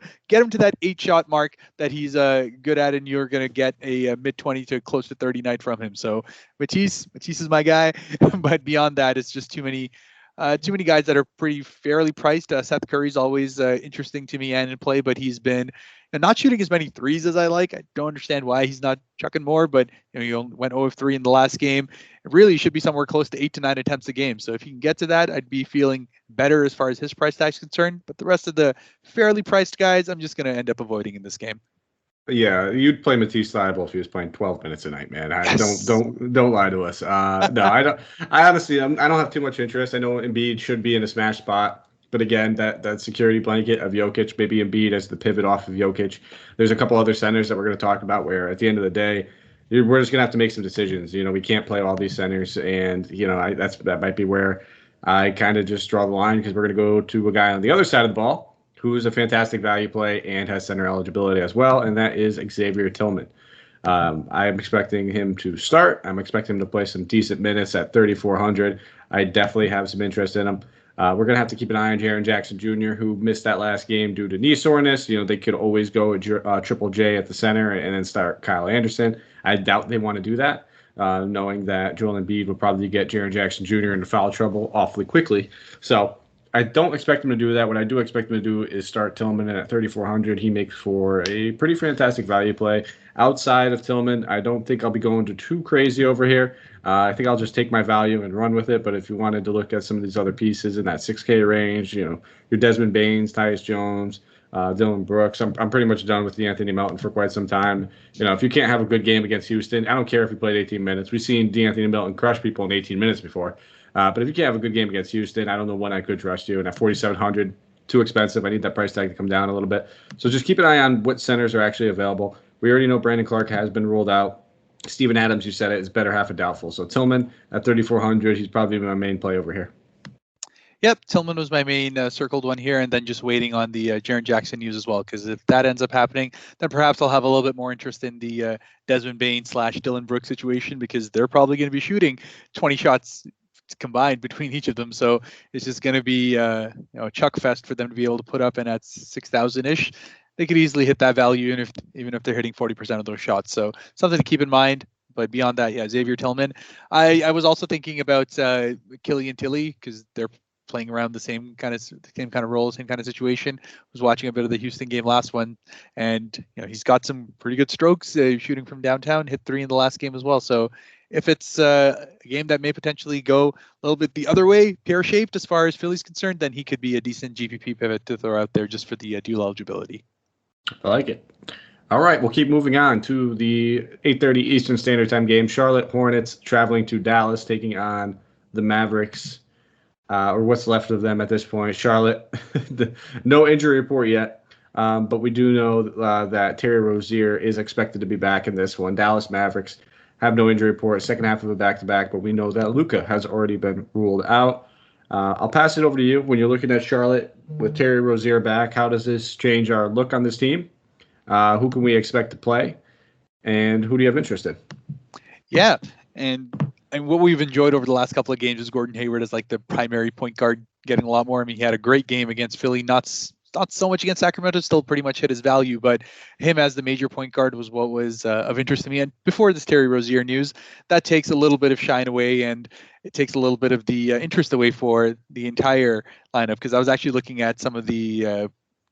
to that 8-shot mark that he's good at, and you're going to get a mid-20 to close to 30 night from him. So Matisse is my guy, but beyond that, it's just too many guys that are pretty fairly priced. Seth Curry's always interesting to me and in play, but he's been not shooting as many threes as I like. I don't understand why he's not chucking more, but he went 0 of 3 in the last game. It really should be somewhere close to 8 to 9 attempts a game. So if he can get to that, I'd be feeling better as far as his price tag is concerned. But the rest of the fairly priced guys, I'm just going to end up avoiding in this game. Yeah, you'd play Matisse Thybulle if he was playing 12 minutes a night, man. Yes. Don't lie to us. No, I don't. I honestly, I don't have too much interest. I know Embiid should be in a smash spot, but again, that security blanket of Jokic, maybe Embiid as the pivot off of Jokic. There's a couple other centers that we're going to talk about where at the end of the day, we're just going to have to make some decisions. We can't play all these centers, and that might be where I kind of just draw the line, because we're going to go to a guy on the other side of the ball who is a fantastic value play and has center eligibility as well, and that is Xavier Tillman. I'm expecting him to start. I'm expecting him to play some decent minutes at 3,400. I definitely have some interest in him. We're going to have to keep an eye on Jaren Jackson Jr., who missed that last game due to knee soreness. They could always go with Triple J at the center and then start Kyle Anderson. I doubt they want to do that, knowing that Joel Embiid will probably get Jaren Jackson Jr. into foul trouble awfully quickly. So I don't expect him to do that. What I do expect him to do is start Tillman, and at 3,400, he makes for a pretty fantastic value play. Outside of Tillman, I don't think I'll be going too crazy over here. I think I'll just take my value and run with it. But if you wanted to look at some of these other pieces in that 6K range, your Desmond Baines, Tyus Jones, Dylan Brooks, I'm pretty much done with the Anthony Melton for quite some time. If you can't have a good game against Houston, I don't care if he played 18 minutes. We've seen DeAnthony Melton crush people in 18 minutes before. But if you can't have a good game against Houston, I don't know when I could trust you. And at 4,700, too expensive. I need that price tag to come down a little bit. So just keep an eye on what centers are actually available. We already know Brandon Clark has been ruled out. Steven Adams, you said it, is better half a doubtful. So Tillman at 3,400, he's probably my main play over here. Yep, Tillman was my main circled one here, and then just waiting on the Jaren Jackson news as well, because if that ends up happening, then perhaps I'll have a little bit more interest in the Desmond Bain / Dylan Brooks situation, because they're probably going to be shooting 20 shots combined between each of them. So it's just going to be a chuck fest for them to be able to put up, and at 6,000-ish, they could easily hit that value, even if they're hitting 40% of those shots. So something to keep in mind. But beyond that, yeah, Xavier Tillman. I was also thinking about Killian Tilly, because they're playing around the same kind of role, same kind of situation. Was watching a bit of the Houston game last one, and he's got some pretty good strokes shooting from downtown. Hit 3 in the last game as well. So if it's a game that may potentially go a little bit the other way, pear-shaped as far as Philly's concerned, then he could be a decent GPP pivot to throw out there just for the dual eligibility. I like it. All right, we'll keep moving on to the 8:30 Eastern Standard Time game. Charlotte Hornets traveling to Dallas, taking on the Mavericks, or what's left of them at this point. Charlotte, no injury report yet, but we do know that Terry Rozier is expected to be back in this one. Dallas Mavericks have no injury report, second half of a back-to-back, but we know that Luka has already been ruled out. I'll pass it over to you. When you're looking at Charlotte with Terry Rozier back, how does this change our look on this team? Who can we expect to play? And who do you have interest in? Yeah, and what we've enjoyed over the last couple of games is Gordon Hayward as like the primary point guard, getting a lot more. I mean, he had a great game against Philly, not so much against Sacramento, still pretty much hit his value, but him as the major point guard was what was of interest to me. And before this Terry Rozier news, that takes a little bit of shine away, and it takes a little bit of the interest away for the entire lineup, because I was actually looking at some of the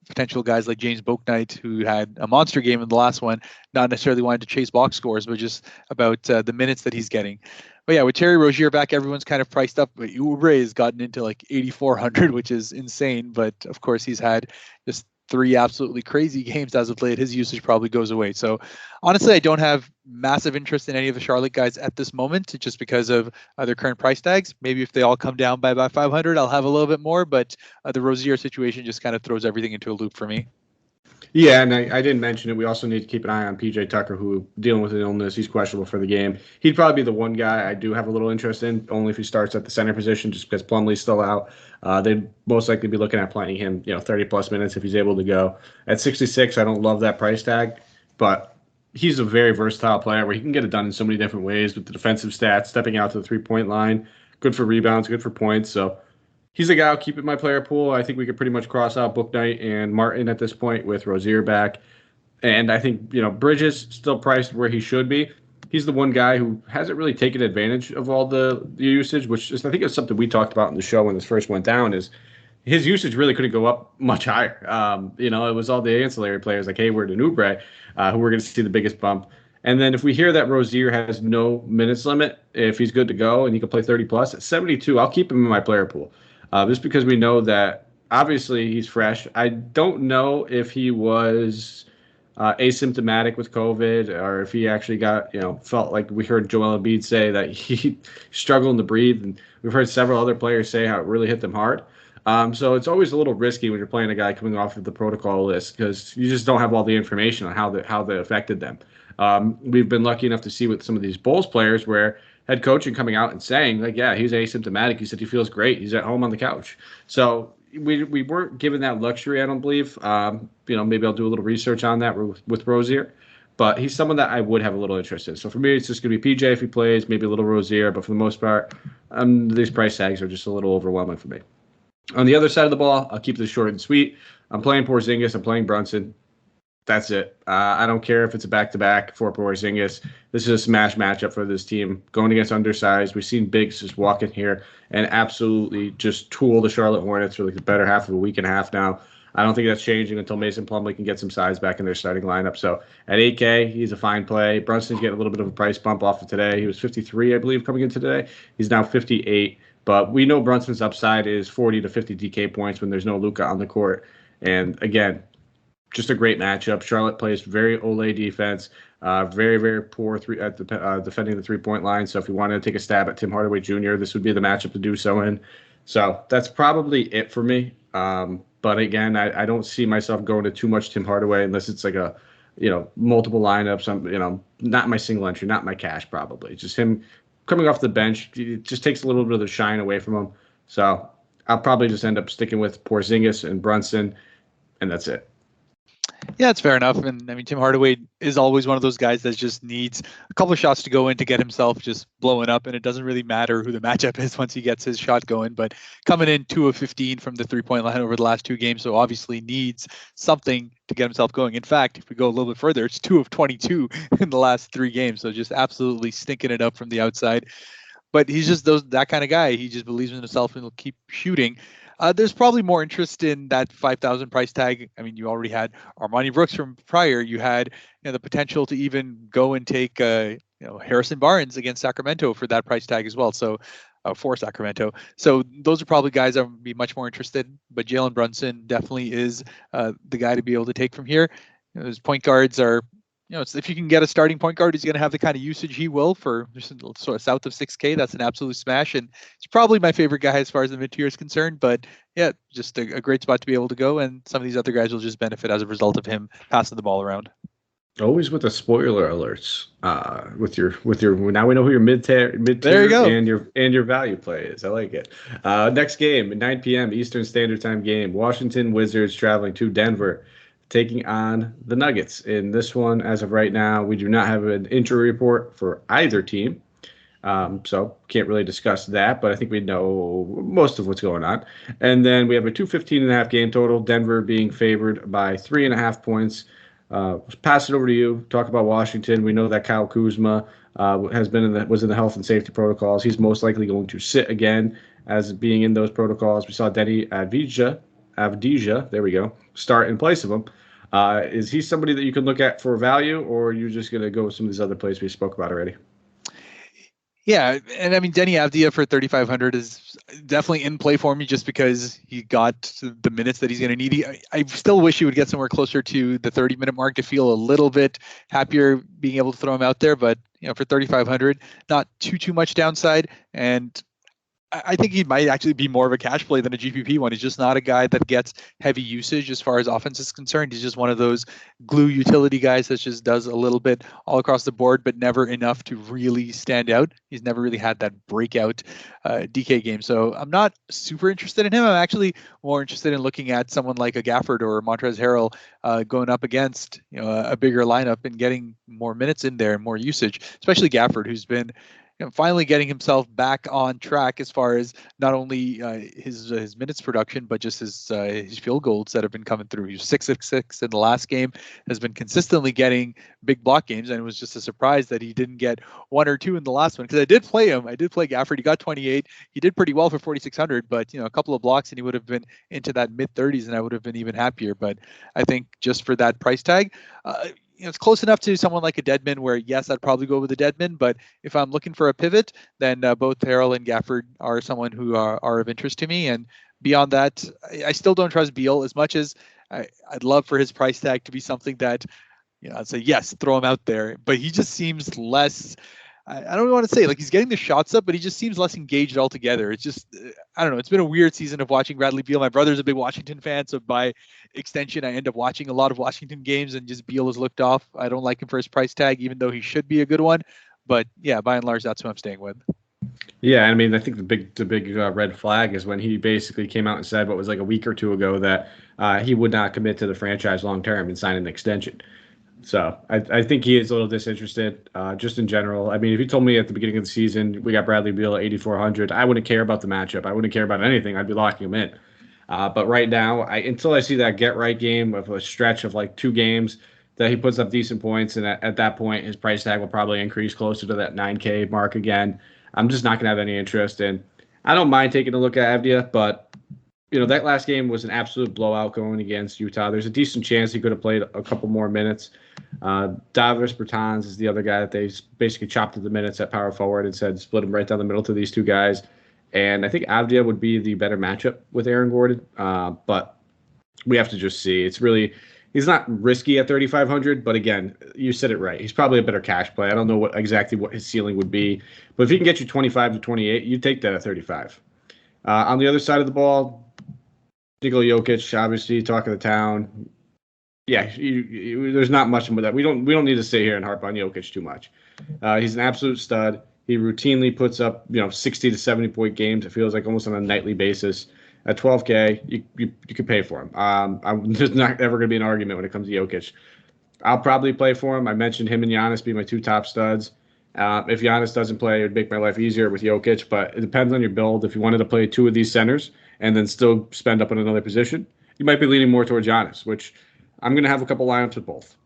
potential guys like James Bouknight, who had a monster game in the last one, not necessarily wanting to chase box scores, but just about the minutes that he's getting. But yeah, with Terry Rozier back, everyone's kind of priced up. But Oubre has gotten into like 8,400, which is insane. But of course, he's had just 3 absolutely crazy games as of late. His usage probably goes away. So honestly, I don't have massive interest in any of the Charlotte guys at this moment, just because of their current price tags. Maybe if they all come down by about 500, I'll have a little bit more. But the Rozier situation just kind of throws everything into a loop for me. Yeah, and I didn't mention it. We also need to keep an eye on PJ Tucker, who dealing with an illness. He's questionable for the game. He'd probably be the one guy I do have a little interest in, only if he starts at the center position, just because Plumlee's still out. They'd most likely be looking at playing him, 30-plus minutes if he's able to go. At 66, I don't love that price tag, but he's a very versatile player where he can get it done in so many different ways with the defensive stats, stepping out to the three-point line, good for rebounds, good for points. So he's a guy I'll keep in my player pool. I think we could pretty much cross out Bouknight and Martin at this point with Rozier back. And I think, Bridges still priced where he should be. He's the one guy who hasn't really taken advantage of all the usage, which is, I think, it's something we talked about in the show when this first went down, is his usage really couldn't go up much higher. It was all the ancillary players like Hayward and Oubre who were going to see the biggest bump. And then if we hear that Rozier has no minutes limit, if he's good to go and he can play 30-plus, at 72, I'll keep him in my player pool. Just because we know that obviously he's fresh. I don't know if he was asymptomatic with COVID or if he actually got, felt like we heard Joel Embiid say that he struggled to breathe. And we've heard several other players say how it really hit them hard. So it's always a little risky when you're playing a guy coming off of the protocol list, because you just don't have all the information on how that affected them. We've been lucky enough to see with some of these Bulls players where head coaching coming out and saying, like, yeah, he's asymptomatic. He said he feels great. He's at home on the couch. So we weren't given that luxury, I don't believe. Maybe I'll do a little research on that with Rozier. But he's someone that I would have a little interest in. So for me, it's just going to be PJ if he plays, maybe a little Rozier. But for the most part, these price tags are just a little overwhelming for me. On the other side of the ball, I'll keep this short and sweet. I'm playing Porzingis. I'm playing Brunson. That's it. I don't care if it's a back-to-back for Porzingis. This is a smash matchup for this team. Going against undersized, we've seen bigs just walk in here and absolutely just tool the Charlotte Hornets for like the better half of a week and a half now. I don't think that's changing until Mason Plumlee can get some size back in their starting lineup. So at 8K, he's a fine play. Brunson's getting a little bit of a price bump off of today. He was 53, I believe, coming in today. He's now 58. But we know Brunson's upside is 40 to 50 DK points when there's no Luka on the court. And again, just a great matchup. Charlotte plays very Ole defense, very, very poor defending the three-point line. So if you wanted to take a stab at Tim Hardaway Jr., this would be the matchup to do so in. So that's probably it for me. But again, I don't see myself going to too much Tim Hardaway unless it's like a, multiple lineups. Not my single entry, not my cash probably. Just him coming off the bench, it just takes a little bit of the shine away from him. So I'll probably just end up sticking with Porzingis and Brunson, and that's it. Yeah, it's fair enough. And I mean, Tim Hardaway is always one of those guys that just needs a couple of shots to go in to get himself just blowing up. And it doesn't really matter who the matchup is once he gets his shot going. But coming in 2 of 15 from the 3-point line over the last 2 games, so obviously needs something to get himself going. In fact, if we go a little bit further, it's 2 of 22 in the last 3 games. So just absolutely stinking it up from the outside. But he's just that kind of guy. He just believes in himself and will keep shooting. There's probably more interest in that 5,000 price tag. I mean, you already had Armani Brooks from prior. You had the potential to even go and take Haaris and Barnes against Sacramento for that price tag as well. So for Sacramento. So those are probably guys I would be much more interested in. But Jalen Brunson definitely is the guy to be able to take from here. Those point guards are, if you can get a starting point guard who's going to have the kind of usage he will for sort of south of 6K, that's an absolute smash. And it's probably my favorite guy as far as the mid-tier is concerned. But yeah, just a great spot to be able to go. And some of these other guys will just benefit as a result of him passing the ball around. Always with the spoiler alerts. With your now we know who your mid-tier there you go. and your value play is. I like it. Next game, 9 p.m. Eastern Standard Time game. Washington Wizards traveling to Denver, taking on the Nuggets. In this one, as of right now, we do not have an injury report for either team. So can't really discuss that, but I think we know most of what's going on. And then we have a 215.5 game total, Denver being favored by 3.5 points. Pass it over to you. Talk about Washington. We know that Kyle Kuzma was in the health and safety protocols. He's most likely going to sit again as being in those protocols. We saw Denny Avdija, there we go, start in place of him. Is he somebody that you can look at for value, or are you just going to go with some of these other plays we spoke about already? Yeah, and I mean, Denny Avdija for 3,500 is definitely in play for me just because he got the minutes that he's going to need. I still wish he would get somewhere closer to the 30-minute mark to feel a little bit happier being able to throw him out there. But for 3,500, not too much downside. And I think he might actually be more of a cash play than a GPP one. He's just not a guy that gets heavy usage as far as offense is concerned. He's just one of those glue utility guys that just does a little bit all across the board, but never enough to really stand out. He's never really had that breakout DK game. So I'm not super interested in him. I'm actually more interested in looking at someone like a Gafford or Montrezl Harrell going up against a bigger lineup and getting more minutes in there and more usage, especially Gafford, who's been finally getting himself back on track as far as not only his minutes production, but just his field goals that have been coming through. He was 6 of 6 in the last game, has been consistently getting big block games, and it was just a surprise that he didn't get 1 or 2 in the last one, because I did play him. I did play Gafford. He got 28. He did pretty well for 4,600, but a couple of blocks and he would have been into that mid-30s, and I would have been even happier. But I think just for that price tag, it's close enough to someone like a Deadman where, yes, I'd probably go with a Deadman. But if I'm looking for a pivot, then both Harrell and Gafford are someone who are of interest to me. And beyond that, I still don't trust Beal as much as I'd love for his price tag to be something that, I'd say, yes, throw him out there. But he just seems less, I don't want to say, like, he's getting the shots up, but he just seems less engaged altogether. It's just, I don't know. It's been a weird season of watching Bradley Beal. My brother's a big Washington fan, so by extension, I end up watching a lot of Washington games, and just Beal is looked off. I don't like him for his price tag, even though he should be a good one. But yeah, by and large, that's who I'm staying with. Yeah, I mean, I think the big red flag is when he basically came out and said what was like a week or two ago that he would not commit to the franchise long term and sign an extension. So I think he is a little disinterested just in general. I mean, if you told me at the beginning of the season we got Bradley Beal at 8,400, I wouldn't care about the matchup. I wouldn't care about anything. I'd be locking him in. But right now, until I see that get-right game of a stretch of like 2 games that he puts up decent points, and at that point his price tag will probably increase closer to that 9K mark again, I'm just not going to have any interest in. I don't mind taking a look at Avdija, but that last game was an absolute blowout going against Utah. There's a decent chance he could have played a couple more minutes. Davis Bertans is the other guy that they basically chopped at the minutes at power forward and said split him right down the middle to these two guys. And I think Avdia would be the better matchup with Aaron Gordon. But we have to just see. He's not risky at 3,500, but again, you said it right. He's probably a better cash play. I don't know exactly what his ceiling would be, but if he can get you 25 to 28, you take that at 35. On the other side of the ball, Nikola Jokic, obviously, talk of the town. Yeah, there's not much with that. We don't need to sit here and harp on Jokic too much. He's an absolute stud. He routinely puts up 60 to 70-point games. It feels like almost on a nightly basis. At 12K, you could pay for him. There's not ever going to be an argument when it comes to Jokic. I'll probably play for him. I mentioned him and Giannis being my two top studs. If Giannis doesn't play, it would make my life easier with Jokic, but it depends on your build. If you wanted to play two of these centers and then still spend up on another position, you might be leaning more towards Giannis, which I'm going to have a couple lineups with both.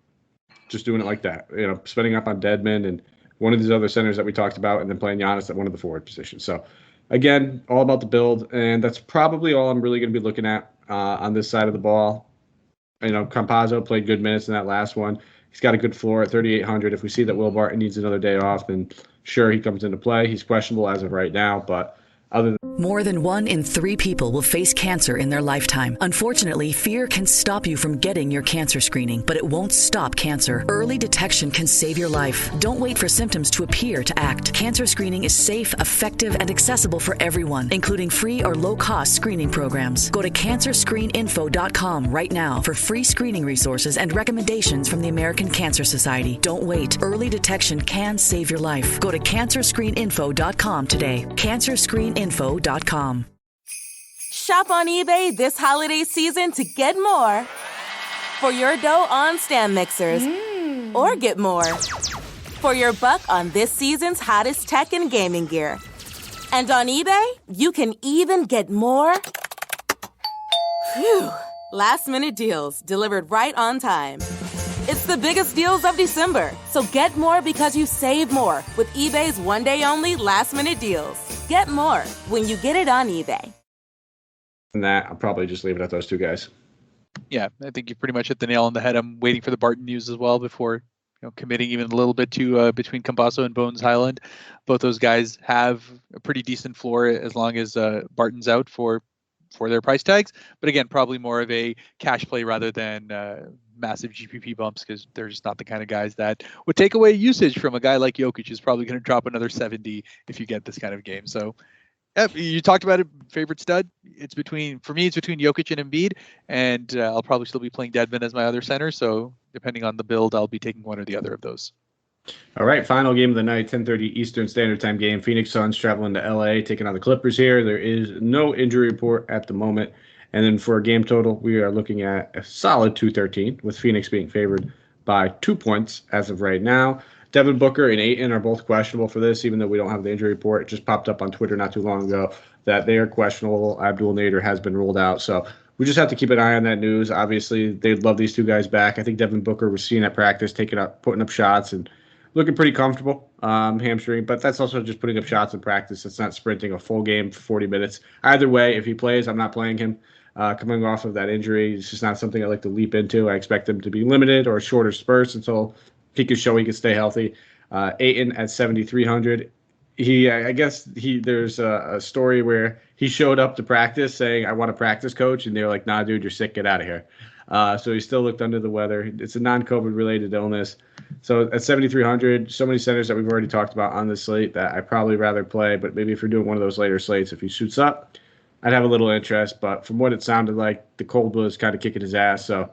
Just doing it like that. Spending up on Deadman and one of these other centers that we talked about and then playing Giannis at one of the forward positions. So, again, all about the build, and that's probably all I'm really going to be looking at on this side of the ball. Campazzo played good minutes in that last one. He's got a good floor at 3,800. If we see that Will Barton needs another day off, then sure, he comes into play. He's questionable as of right now, but other than More than 1 in 3 people will face cancer in their lifetime. Unfortunately, fear can stop you from getting your cancer screening, but it won't stop cancer. Early detection can save your life. Don't wait for symptoms to appear to act. Cancer screening is safe, effective, and accessible for everyone, including free or low-cost screening programs. Go to cancerscreeninfo.com right now for free screening resources and recommendations from the American Cancer Society. Don't wait. Early detection can save your life. Go to cancerscreeninfo.com today. Cancerscreeninfo.com. Shop on eBay this holiday season to get more for your dough on stand mixers, or get more for your buck on this season's hottest tech and gaming gear. And on eBay, you can even get more last-minute deals delivered right on time. It's the biggest deals of December, so get more because you save more with eBay's one-day-only last-minute deals. Get more when you get it on eBay. And that, I'll probably just leave it at those two guys. Yeah, I think you pretty much hit the nail on the head. I'm waiting for the Barton news as well before committing even a little bit to between Campazzo and Bones Highland. Both those guys have a pretty decent floor as long as Barton's out for their price tags. But again, probably more of a cash play rather than massive GPP bumps, because they're just not the kind of guys that would take away usage from a guy like Jokic, who's probably going to drop another 70 if you get this kind of game. So yeah, you talked about it, favorite stud. For me, it's between Jokic and Embiid, and I'll probably still be playing Deadman as my other center. So depending on the build, I'll be taking one or the other of those. All right, final game of the night, 10:30 Eastern Standard Time game. Phoenix Suns traveling to LA, taking on the Clippers here. There is no injury report at the moment. And then for a game total, we are looking at a solid 213, with Phoenix being favored by 2 points as of right now. Devin Booker and Ayton are both questionable for this, even though we don't have the injury report. It just popped up on Twitter not too long ago that they are questionable. Abdul Nader has been ruled out. So we just have to keep an eye on that news. Obviously, they'd love these two guys back. I think Devin Booker was seen at practice, putting up shots and looking pretty comfortable, hamstring, but that's also just putting up shots in practice. It's not sprinting a full game for 40 minutes. Either way, if he plays, I'm not playing him. Coming off of that injury, it's just not something I like to leap into. I expect him to be limited or shorter spurts until he can show he can stay healthy. Ayton at 7,300. There's a story where he showed up to practice saying, "I want a practice coach," and they're like, "Nah, dude, you're sick. Get out of here." So he still looked under the weather. It's a non-COVID related illness. So at 7,300, so many centers that we've already talked about on this slate that I'd probably rather play. But maybe if you're doing one of those later slates, if he shoots up, I'd have a little interest. But from what it sounded like, the cold was kind of kicking his ass. So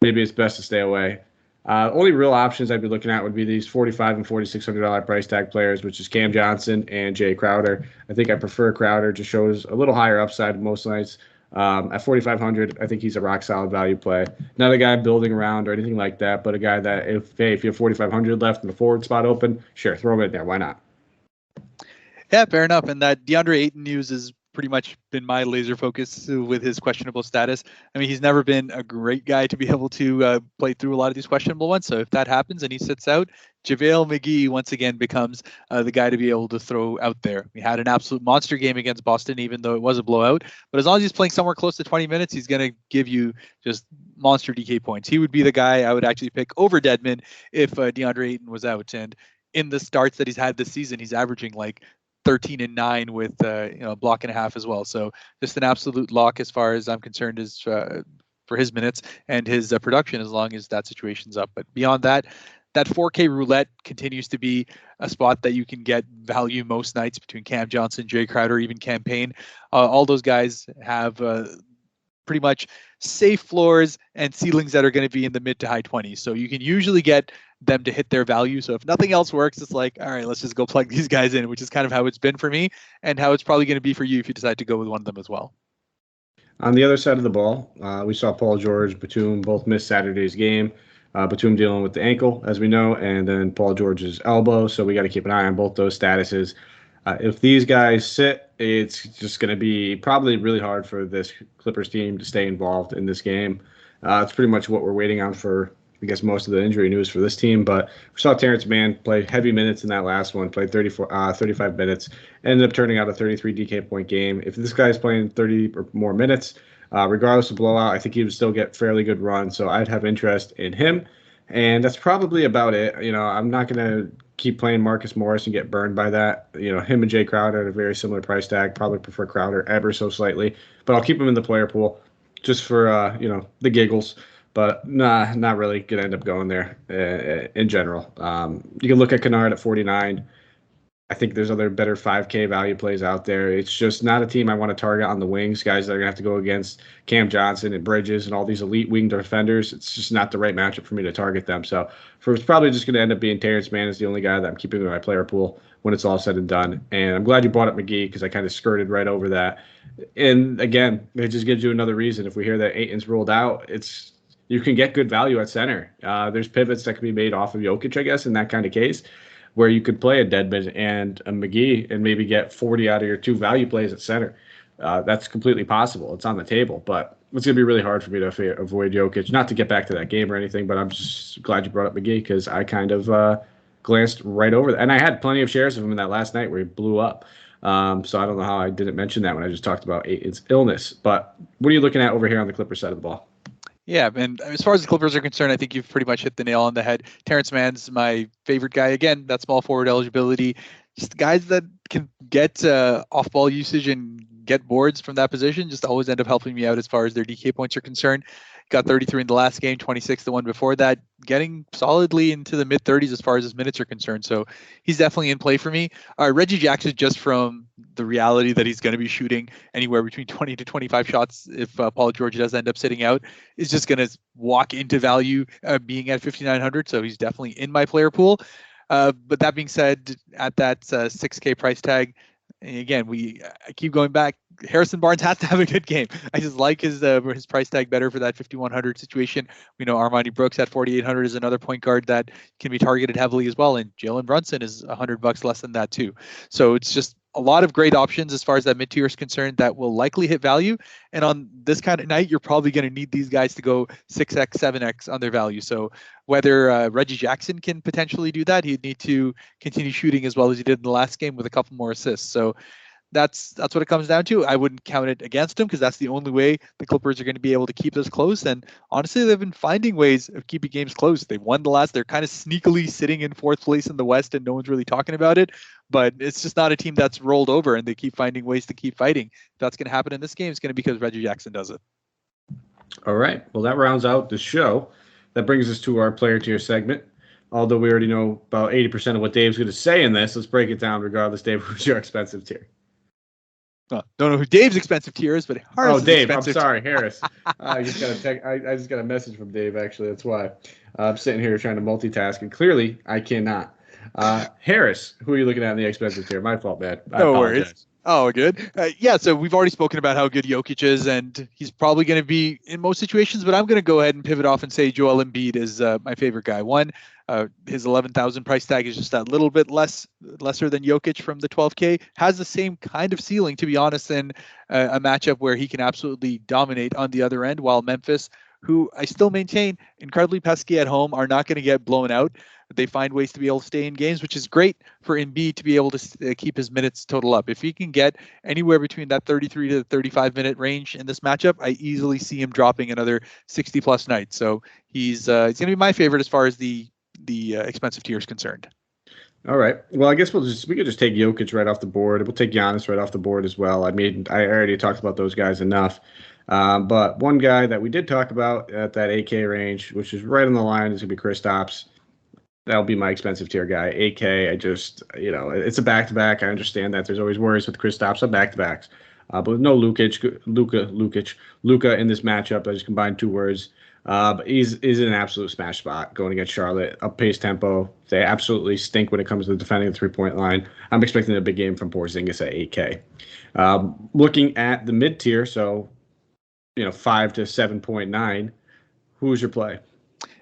maybe it's best to stay away. Only real options I'd be looking at would be these $4,500 and $4,600 price tag players, which is Cam Johnson and Jay Crowder. I think I prefer Crowder. Just shows a little higher upside most nights. At 4,500, I think he's a rock solid value play. Not a guy building around or anything like that, but a guy that if you have 4,500 left and the forward spot open, sure, throw him in there. Why not? Yeah, fair enough. And that DeAndre Ayton news is pretty much been my laser focus with his questionable status. I mean, he's never been a great guy to be able to play through a lot of these questionable ones. So if that happens and he sits out, JaVale McGee once again becomes the guy to be able to throw out there. We had an absolute monster game against Boston, even though it was a blowout. But as long as he's playing somewhere close to 20 minutes, he's going to give you just monster DK points. He would be the guy I would actually pick over Deadman if DeAndre Ayton was out. And in the starts that he's had this season, he's averaging like 13 and 9 with a block and a half as well. So just an absolute lock as far as I'm concerned is for his minutes and his production, as long as that situation's up. But beyond that, that 4K roulette continues to be a spot that you can get value most nights between Cam Johnson, Jay Crowder, even Campaign. All those guys have pretty much safe floors and ceilings that are going to be in the mid to high 20s. So you can usually get them to hit their value. So if nothing else works, it's like, all right, let's just go plug these guys in, which is kind of how it's been for me and how it's probably going to be for you if you decide to go with one of them as well. On the other side of the ball, we saw Paul George, Batum both miss Saturday's game. Batum dealing with the ankle, as we know, and then Paul George's elbow. So we got to keep an eye on both those statuses. If these guys sit, it's just going to be probably really hard for this Clippers team to stay involved in this game. It's pretty much what we're waiting on for, I guess, most of the injury news for this team. But we saw Terrence Mann play heavy minutes in that last one, played 35 minutes, ended up turning out a 33 DK point game. If this guy's playing 30 or more minutes, regardless of blowout, I think he would still get fairly good run. So I'd have interest in him. And that's probably about it. I'm not going to keep playing Marcus Morris and get burned by that. Him and Jay Crowder at a very similar price tag. Probably prefer Crowder ever so slightly. But I'll keep him in the player pool just for, the giggles. But not really going to end up going there in general. You can look at Kennard at 49. I think there's other better 5K value plays out there. It's just not a team I want to target on the wings, guys that are going to have to go against Cam Johnson and Bridges and all these elite wing defenders. It's just not the right matchup for me to target them. So it's probably just going to end up being Terrence Mann is the only guy that I'm keeping in my player pool when it's all said and done. And I'm glad you brought up McGee because I kind of skirted right over that. And again, it just gives you another reason. If we hear that Ayton's ruled out, you can get good value at center. There's pivots that can be made off of Jokic, I guess, in that kind of case, where you could play a Deadman and a McGee and maybe get 40 out of your two value plays at center. That's completely possible. It's on the table, but it's going to be really hard for me to avoid Jokic. Not to get back to that game or anything, but I'm just glad you brought up McGee because I kind of glanced right over that. And I had plenty of shares of him in that last night where he blew up. So I don't know how I didn't mention that when I just talked about Ayton's illness. But what are you looking at over here on the Clippers side of the ball? Yeah, and as far as the Clippers are concerned, I think you've pretty much hit the nail on the head. Terrence Mann's my favorite guy. Again, that small forward eligibility. Just guys that can get off-ball usage and get boards from that position just always end up helping me out as far as their DK points are concerned. Got 33 in the last game, 26 the one before that, getting solidly into the mid-30s as far as his minutes are concerned. So he's definitely in play for me. Reggie Jackson, just from the reality that he's going to be shooting anywhere between 20 to 25 shots if Paul George does end up sitting out, is just going to walk into value being at 5,900. So he's definitely in my player pool. But that being said, at that 6K price tag, again, I keep going back. Harrison Barnes has to have a good game. I just like his price tag better for that 5,100 situation. We know Armani Brooks at 4,800 is another point guard that can be targeted heavily as well, and Jalen Brunson is $100 less than that too. So it's just a lot of great options as far as that mid tier is concerned that will likely hit value. And on this kind of night, you're probably going to need these guys to go 6x, 7x on their value. So whether Reggie Jackson can potentially do that, he'd need to continue shooting as well as he did in the last game with a couple more assists. So that's what it comes down to. I wouldn't count it against him because that's the only way the Clippers are going to be able to keep this close. And honestly, they've been finding ways of keeping games close. They won the last. They're kind of sneakily sitting in fourth place in the West, and no one's really talking about it. But it's just not a team that's rolled over, and they keep finding ways to keep fighting. If that's going to happen in this game, it's going to be because Reggie Jackson does it. All right. Well, that rounds out the show. That brings us to our player tier segment. Although we already know about 80% of what Dave's going to say in this, let's break it down regardless. Dave, who's your expensive tier? Don't know who Dave's expensive tier is, but Harris. Oh, Dave. I'm sorry, Harris. I just got a message from Dave. Actually, that's why I'm sitting here trying to multitask, and clearly I cannot. Harris, who are you looking at in the expensive tier? My fault, man. No worries. Oh, good. So we've already spoken about how good Jokic is, and he's probably going to be in most situations, but I'm going to go ahead and pivot off and say Joel Embiid is my favorite guy. One, his 11,000 price tag is just that little bit lesser than Jokic from the 12K, has the same kind of ceiling, to be honest, in a matchup where he can absolutely dominate on the other end, while Memphis, who I still maintain incredibly pesky at home, are not going to get blown out. They find ways to be able to stay in games, which is great for Embiid to be able to keep his minutes total up. If he can get anywhere between that 33 to 35 minute range in this matchup, I easily see him dropping another 60 plus nights. So he's going to be my favorite as far as the expensive tier is concerned. All right. Well, I guess we could just take Jokic right off the board. We'll take Giannis right off the board as well. I mean, I already talked about those guys enough. But one guy that we did talk about at that 8K range, which is right on the line, is going to be Kristaps. That'll be my expensive tier guy. 8K, I just, it's a back-to-back. I understand that there's always worries with Kristaps on back-to-backs. But with no Luka in this matchup, I just combined two words. But he's in an absolute smash spot going against Charlotte. Up-pace tempo. They absolutely stink when it comes to defending the three-point line. I'm expecting a big game from Porzingis at 8K. Looking at the mid-tier, so 5 to 7.9, who's your play?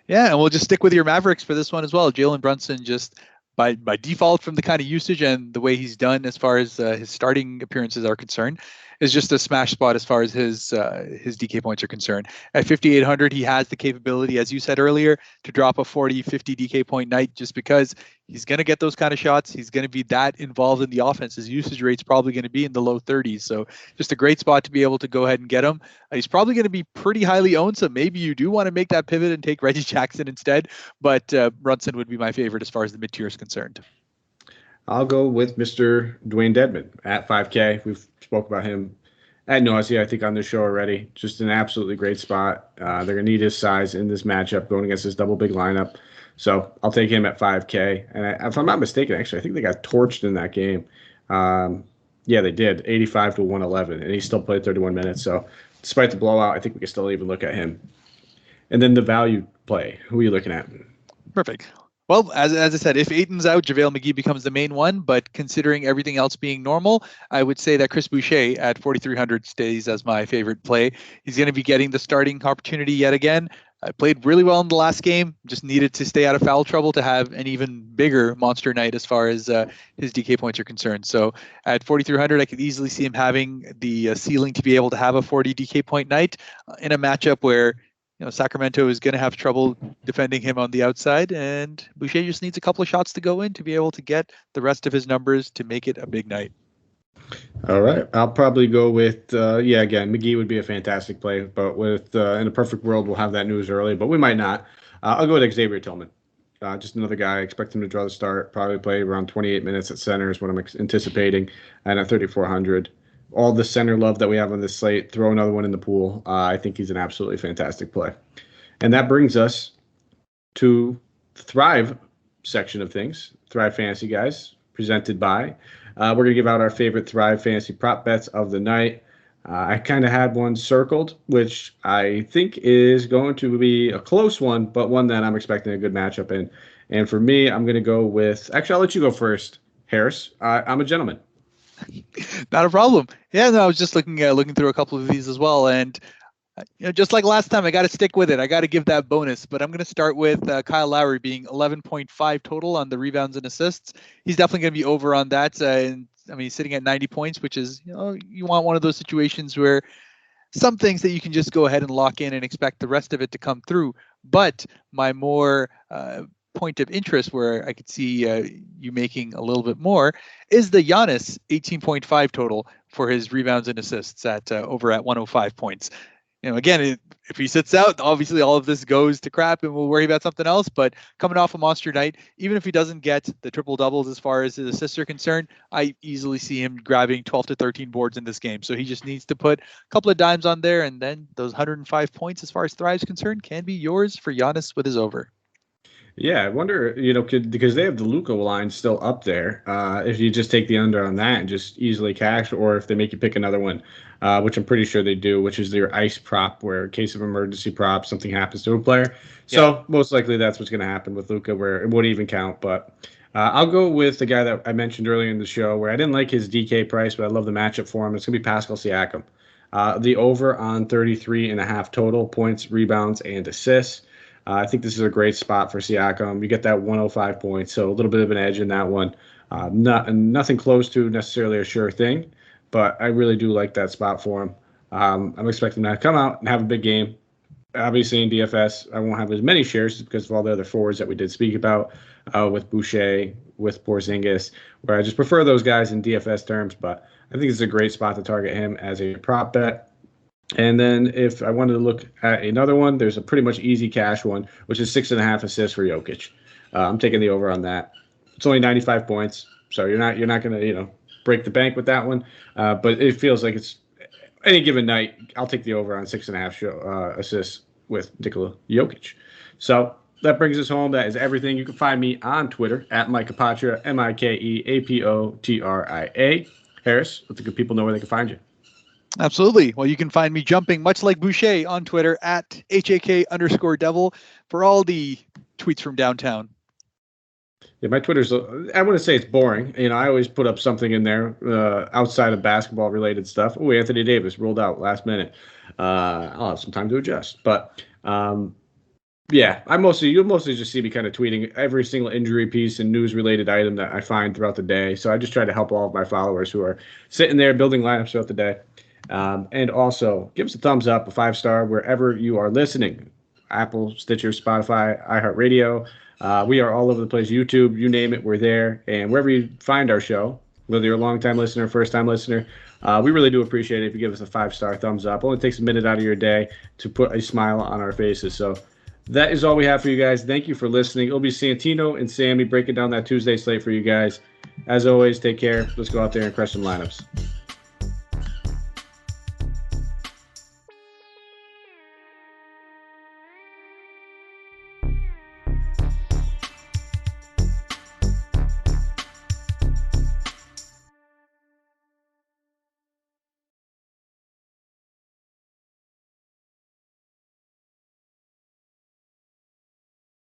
Yeah, and we'll just stick with your Mavericks for this one as well. Jalen Brunson, just by default from the kind of usage and the way he's done as far as his starting appearances are concerned, is just a smash spot as far as his DK points are concerned. At 5,800, he has the capability, as you said earlier, to drop a 40, 50 DK point night just because he's going to get those kind of shots. He's going to be that involved in the offense. His usage rate's probably going to be in the low 30s. So just a great spot to be able to go ahead and get him. He's probably going to be pretty highly owned, so maybe you do want to make that pivot and take Reggie Jackson instead. But Brunson would be my favorite as far as the mid-tier is concerned. I'll go with Mr. Dwayne Deadman at 5K. We've spoke about him ad nauseam, I think, on the show already. Just an absolutely great spot. They're going to need his size in this matchup going against this double big lineup. So I'll take him at 5K. And if I'm not mistaken, actually, I think they got torched in that game. Yeah, they did, 85 to 111, and he still played 31 minutes. So despite the blowout, I think we can still even look at him. And then the value play, who are you looking at? Perfect. Well, as I said, if Ayton's out, JaVale McGee becomes the main one. But considering everything else being normal, I would say that Chris Boucher at 4,300 stays as my favorite play. He's going to be getting the starting opportunity yet again. I played really well in the last game. Just needed to stay out of foul trouble to have an even bigger monster night as far as his DK points are concerned. So at 4,300, I could easily see him having the ceiling to be able to have a 40 DK point night in a matchup where Sacramento is going to have trouble defending him on the outside, and Boucher just needs a couple of shots to go in to be able to get the rest of his numbers to make it a big night. All right. I'll probably go with, again, McGee would be a fantastic play, but with in a perfect world, we'll have that news early, but we might not. I'll go with Xavier Tillman. Just another guy. I expect him to draw the start, probably play around 28 minutes at center is what I'm anticipating, and at 3,400. All the center love that we have on this slate, throw another one in the pool. I think he's an absolutely fantastic play. And that brings us to the Thrive section of things. Thrive Fantasy, guys, presented by. We're going to give out our favorite Thrive Fantasy prop bets of the night. I kind of had one circled, which I think is going to be a close one, but one that I'm expecting a good matchup in. And for me, I'm going to go with – actually, I'll let you go first, Harris. I'm a gentleman. Not a problem. Yeah, no, I was just looking through a couple of these as well, and just like last time, I got to stick with it. I got to give that bonus, but I'm going to start with Kyle Lowry being 11.5 total on the rebounds and assists. He's definitely going to be over on that. And I mean, he's sitting at 90 points, which is you want one of those situations where some things that you can just go ahead and lock in and expect the rest of it to come through. But my more point of interest where I could see you making a little bit more is the Giannis 18.5 total for his rebounds and assists at over at 105 points. Again, if he sits out, obviously all of this goes to crap and we'll worry about something else. But coming off a monster night, even if he doesn't get the triple doubles as far as his assists are concerned, I easily see him grabbing 12 to 13 boards in this game. So he just needs to put a couple of dimes on there, and then those 105 points as far as Thrive's concerned can be yours for Giannis with his over. Yeah, I wonder, because they have the Luka line still up there, if you just take the under on that and just easily cash, or if they make you pick another one, which I'm pretty sure they do, which is their ice prop, where in case of emergency prop, something happens to a player. So most likely that's what's going to happen with Luka, where it wouldn't even count. But I'll go with the guy that I mentioned earlier in the show where I didn't like his DK price, but I love the matchup for him. It's going to be Pascal Siakam. The over on 33.5 total points, rebounds, and assists. I think this is a great spot for Siakam. You get that 105 points, so a little bit of an edge in that one. Nothing close to necessarily a sure thing, but I really do like that spot for him. I'm expecting him to come out and have a big game. Obviously, in DFS, I won't have as many shares because of all the other forwards that we did speak about with Boucher, with Porzingis, where I just prefer those guys in DFS terms. But I think it's a great spot to target him as a prop bet. And then if I wanted to look at another one, there's a pretty much easy cash one, which is 6.5 assists for Jokic. I'm taking the over on that. It's only 95 points, so you're not going to break the bank with that one. But it feels like it's any given night. I'll take the over on 6.5 assists with Nikola Jokic. So that brings us home. That is everything. You can find me on Twitter at Mike Apotria, MikeApotria. Harris, let the good people know where they can find you. Absolutely. Well, you can find me jumping much like Boucher on Twitter at HAK_devil for all the tweets from downtown. Yeah, my Twitter's, I wouldn't say it's boring. I always put up something in there outside of basketball related stuff. Oh, Anthony Davis rolled out last minute. I'll have some time to adjust. But yeah, you'll mostly just see me kind of tweeting every single injury piece and news related item that I find throughout the day. So I just try to help all of my followers who are sitting there building lineups throughout the day. And also give us a thumbs up, a 5-star wherever you are listening. Apple, Stitcher, Spotify, iHeartRadio. We are all over the place. YouTube, you name it, we're there. And wherever you find our show, whether you're a long-time listener, first-time listener, we really do appreciate it if you give us a 5-star thumbs up. Only takes a minute out of your day to put a smile on our faces. So that is all we have for you guys. Thank you for listening. It'll be Santino and Sammy breaking down that Tuesday slate for you guys. As always, take care. Let's go out there and crush some lineups.